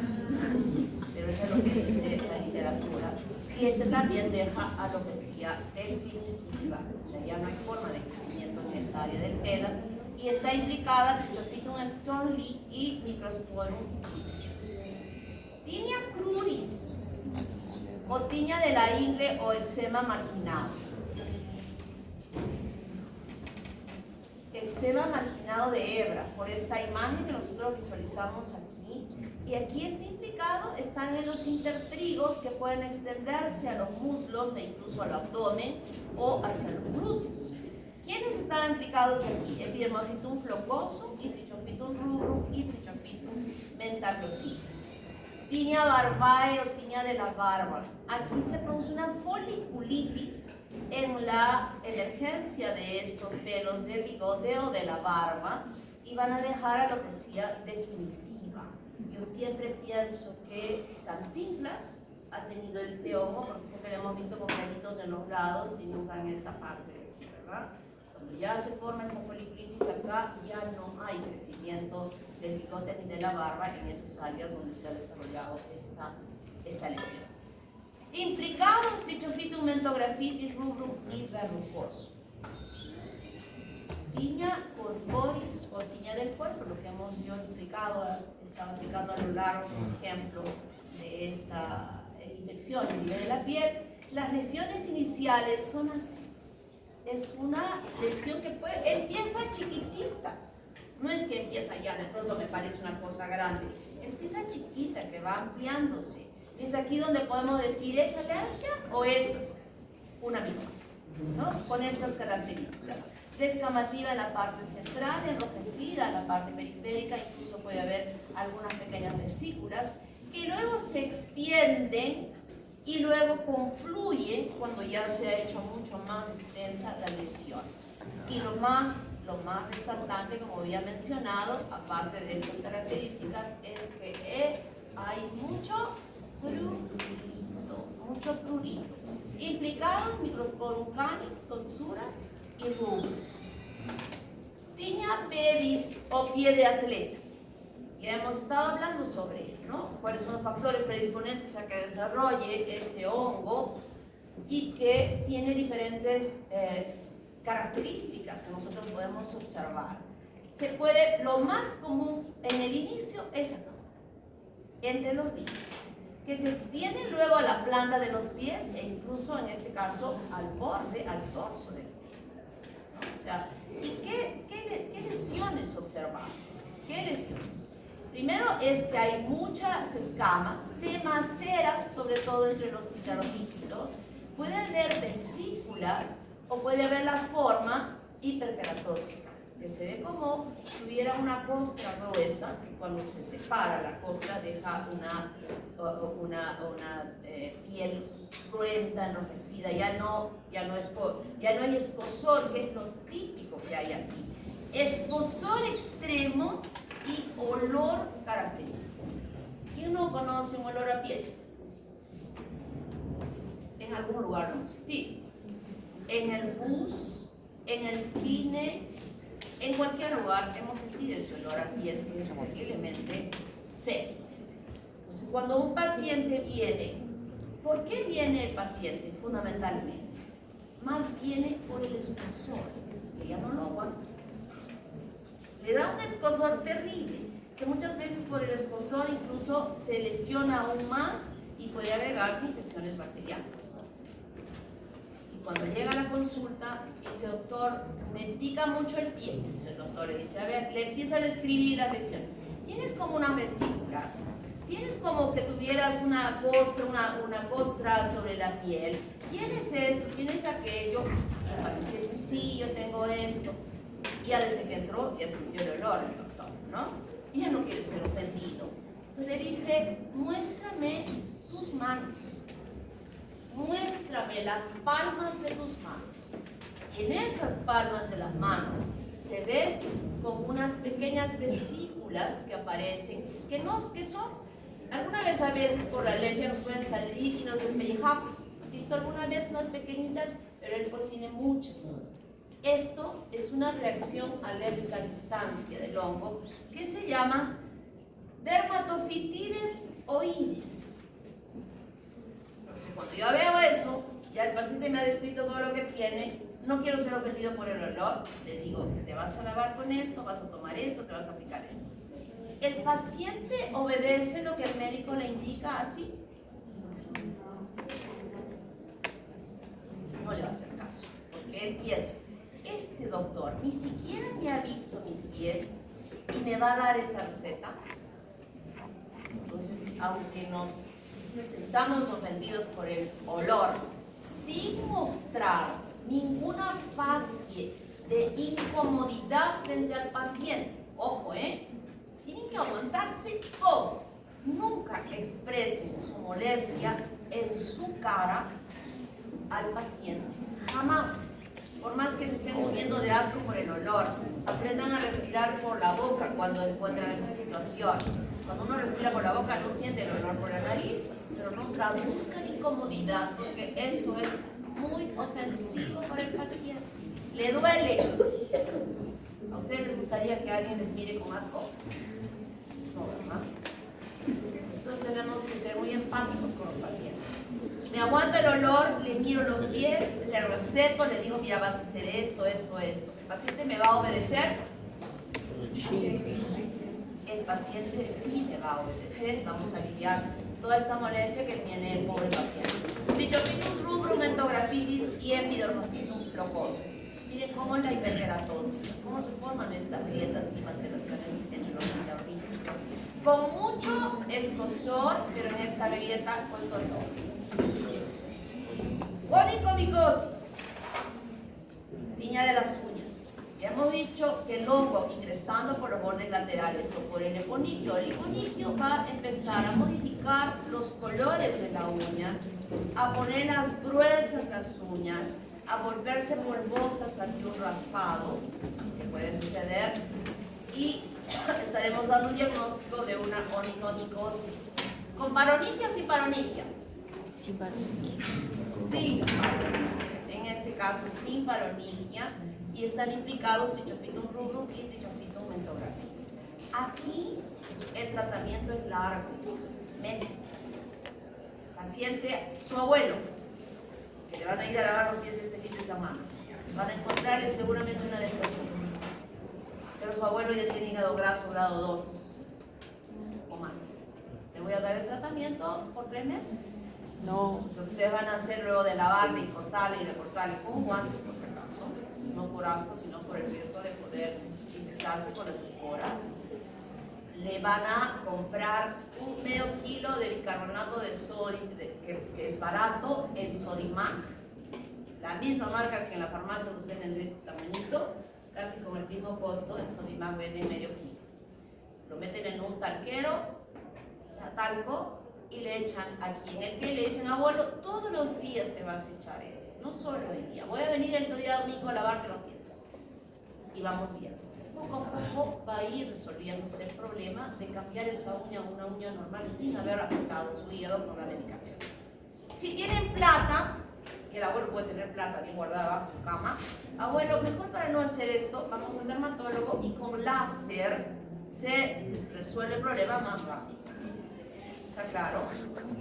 pero eso es lo que dice la literatura. Y este también deja alopecia definitiva, o sea, ya no hay forma de crecimiento en esa área del pelo. Y está implicada Trichophyton stronli y Microsporum gypsum. Tinea cruris, o tiña de la ingle o eczema marginado. Eczema marginado de hebra, por esta imagen que nosotros visualizamos aquí. Y aquí está implicado, están en los intertrigos que pueden extenderse a los muslos e incluso al abdomen o hacia los glúteos. ¿Quiénes están implicados aquí? Epidermophytum flocosum y Trichophyton rubrum y Trichophyton mentacrotidis. Tinea barbae o tinea de la barba. Aquí se produce una foliculitis en la emergencia de estos pelos del bigote o de la barba y van a dejar alopecia definitiva. Yo siempre pienso que Cantinflas ha tenido este hongo porque siempre lo hemos visto con pelitos en los lados y nunca en esta parte de aquí, ¿verdad? Cuando ya se forma esta foliculitis acá, ya no hay crecimiento del bigote ni de la barba en esas áreas donde se ha desarrollado esta lesión. Implicados Trichophyton mentographitis rubrum y verrucoso. Tiña corporis o tiña del cuerpo, lo que hemos yo explicado, estaba explicando a lo largo, por ejemplo, de esta infección a nivel de la piel. Las lesiones iniciales son así. Es una lesión que empieza chiquitita. No es que empieza ya, de pronto me parece una cosa grande. Empieza chiquita, que va ampliándose. Es aquí donde podemos decir, ¿es alergia o es una micosis? ¿No? Con estas características. Descamativa en la parte central, enrojecida en la parte periférica, incluso puede haber algunas pequeñas vesículas que luego se extienden y luego confluyen cuando ya se ha hecho mucho más extensa la lesión. Y lo más resaltante, como había mencionado, aparte de estas características, es que hay mucho prurito. Implicados Microsporum canis, tonsuras y rubros. Tinea pedis o pie de atleta. Ya hemos estado hablando sobre ello, ¿no? Cuáles son los factores predisponentes a que desarrolle este hongo y que tiene diferentes características que nosotros podemos observar. Lo más común en el inicio es acá, entre los dígitos, que se extiende luego a la planta de los pies e incluso en este caso al borde, al torso del pie, ¿no? O sea, ¿y qué lesiones observamos? ¿Qué lesiones? Primero es que hay muchas escamas, se maceran sobre todo entre los interdígitos, puede haber vesículas o puede haber la forma hiperkeratosis, que se ve como si tuviera una costra gruesa, que cuando se separa la costra deja una piel cruenta, enrojecida, ya no hay escozor, que es lo típico que hay aquí. Escozor extremo y olor característico. ¿Quién no conoce un olor a pies? en algún lugar lo hemos sentido. En el bus, en el cine, en cualquier lugar hemos sentido ese olor a pies que es terriblemente feo. Entonces, cuando un paciente viene, ¿por qué viene el paciente? Fundamentalmente, más viene por el escozor, que ya no lo aguanta. Le da un escozor terrible, que muchas veces por el escozor incluso se lesiona aún más y puede agregarse infecciones bacterianas. Y cuando llega a la consulta, dice, doctor, me pica mucho el pie. Dice el doctor, le dice, a ver, le empieza a describir la lesión. Tienes como unas vesículas, tienes como que tuvieras una costra sobre la piel, tienes esto, tienes aquello. Y el paciente dice, sí, yo tengo esto. Y ya desde que entró, ya sintió el olor el doctor, ¿no? Y ya no quiere ser ofendido. Entonces le dice, muéstrame tus manos. Muéstrame las palmas de tus manos. Y en esas palmas de las manos se ven como unas pequeñas vesículas que aparecen, que son, alguna vez a veces por la alergia nos pueden salir y nos despellejamos. ¿Visto alguna vez unas pequeñitas? Pero él pues tiene muchas. Esto es una reacción alérgica a distancia del hongo que se llama dermatofitides oides. Entonces, cuando yo veo eso, ya el paciente me ha descrito todo lo que tiene, no quiero ser ofendido por el olor, le digo, te vas a lavar con esto, vas a tomar esto, te vas a aplicar esto. ¿El paciente obedece lo que el médico le indica así? No le va a hacer caso, porque él piensa, este doctor ni siquiera me ha visto mis pies y me va a dar esta receta. Entonces, aunque nos sintamos ofendidos por el olor, sin mostrar ninguna fase de incomodidad frente al paciente, ojo, tienen que aguantarse todo. Nunca expresen su molestia en su cara al paciente, jamás. Por más que se estén muriendo de asco por el olor, aprendan a respirar por la boca cuando encuentran esa situación. Cuando uno respira por la boca no siente el olor por la nariz, pero nunca buscan incomodidad porque eso es muy ofensivo para el paciente. ¿Le duele? ¿A ustedes les gustaría que alguien les mire con asco? No, ¿verdad? Entonces nosotros tenemos que ser muy empáticos con los pacientes. Me aguanto el olor, le miro los pies, le receto, le digo, mira, vas a hacer esto, esto, esto. ¿El paciente me va a obedecer? Sí. El paciente sí me va a obedecer. Vamos a aliviar toda esta molestia que tiene el pobre paciente. Trichopitum rubrum, entografitis y epidermopitum flocoso. Miren cómo es la hiperkeratosis, cómo se forman estas grietas y maceraciones entre los interdígitos. Con mucho escozor, pero en esta grieta con dolor. Onicomicosis, tiña de las uñas. Ya hemos dicho que el hongo ingresando por los bordes laterales o por el eponiquio va a empezar a modificar los colores de la uña, a ponerlas gruesas las uñas, a volverse polvosas ante un raspado, que puede suceder, y estaremos dando un diagnóstico de una onicomicosis. ¿Con paroniquia o sin paroniquia? Sin paroniquia. Sin paroniquia. En este caso, sin paroniquia, y están implicados Trichopitum rubrum y Trichopitum entografitis. Aquí el tratamiento es largo, meses. Paciente, su abuelo, que le van a ir a lavar los pies este fin de semana, van a encontrarle seguramente una de estas uñas. Pero su abuelo ya tiene hígado graso grado 2 o más. Le voy a dar el tratamiento por 3 meses. No. Lo que ustedes van a hacer luego de lavarle y cortarle con guantes, por si acaso, no por asco, sino por el riesgo de poder infectarse con las esporas. Le van a comprar un medio kilo de bicarbonato de sodio, que es barato, en Sodimac, la misma marca que en la farmacia nos venden de este tamañito, casi con el mismo costo. En Sodimac venden medio kilo. Lo meten en un talquero, talco, y le echan aquí en el pie, le dicen, abuelo, todos los días te vas a echar esto, no solo hoy día, voy a venir el día domingo a lavarte los pies. Y vamos viendo. Poco a poco va a ir resolviéndose el problema de cambiar esa uña a una uña normal sin haber afectado su hígado con la medicación. Si tienen plata, y el abuelo puede tener plata bien guardada bajo su cama. Abuelo, mejor para no hacer esto, vamos al dermatólogo y con láser se resuelve el problema más rápido. ¿Está claro?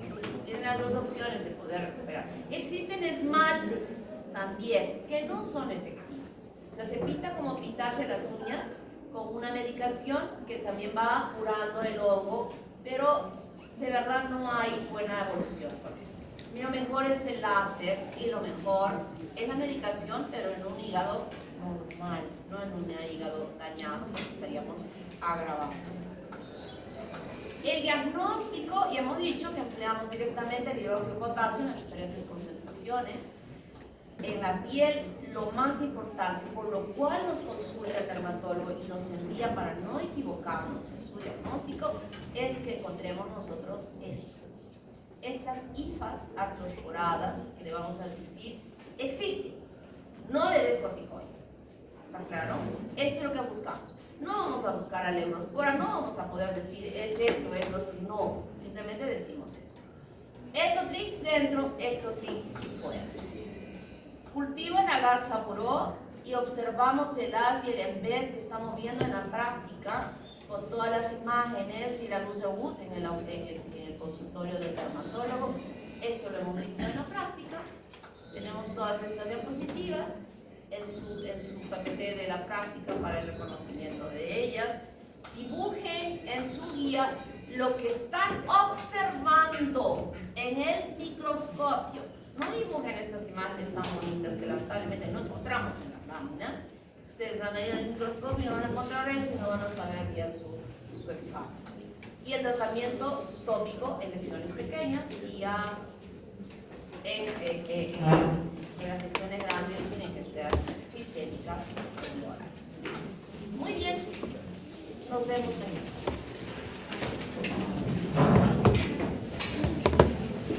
Entonces, tienen las dos opciones de poder recuperar. Existen esmaltes también que no son efectivos. O sea, se pinta como pintarse las uñas con una medicación que también va curando el hongo, pero de verdad no hay buena evolución con esto. Lo mejor es el láser y lo mejor es la medicación, pero en un hígado normal, no en un hígado dañado, porque estaríamos agravando. El diagnóstico, y hemos dicho que empleamos directamente el hidróxido de potasio en las diferentes concentraciones. En la piel, lo más importante, por lo cual nos consulta el dermatólogo y nos envía para no equivocarnos en su diagnóstico, es que encontremos nosotros esto. Estas hifas artrosporadas, que le vamos a decir, existen. No le des corticoide. ¿Está claro? Esto es lo que buscamos. No vamos a buscar al Eurospora, no vamos a poder decir es esto, es lo otro. No, simplemente decimos esto. Ectotrix dentro, Ectotrix fuera. Cultivo en agar saporó y observamos el haz y el embés que estamos viendo en la práctica con todas las imágenes y la luz de Wood en el consultorio del dermatólogo. Esto lo hemos visto en la práctica. Tenemos todas estas diapositivas en su paquete de la práctica para el reconocimiento de ellas. Dibujen en su guía lo que están observando en el microscopio. No dibujen estas imágenes tan bonitas que lamentablemente no encontramos en las láminas. Ustedes van a ir al microscopio y no van a encontrar eso y no van a saber bien su examen. Y el tratamiento tópico en lesiones pequeñas y ya en las lesiones grandes tienen que ser sistémicas y orales. Muy bien, nos vemos en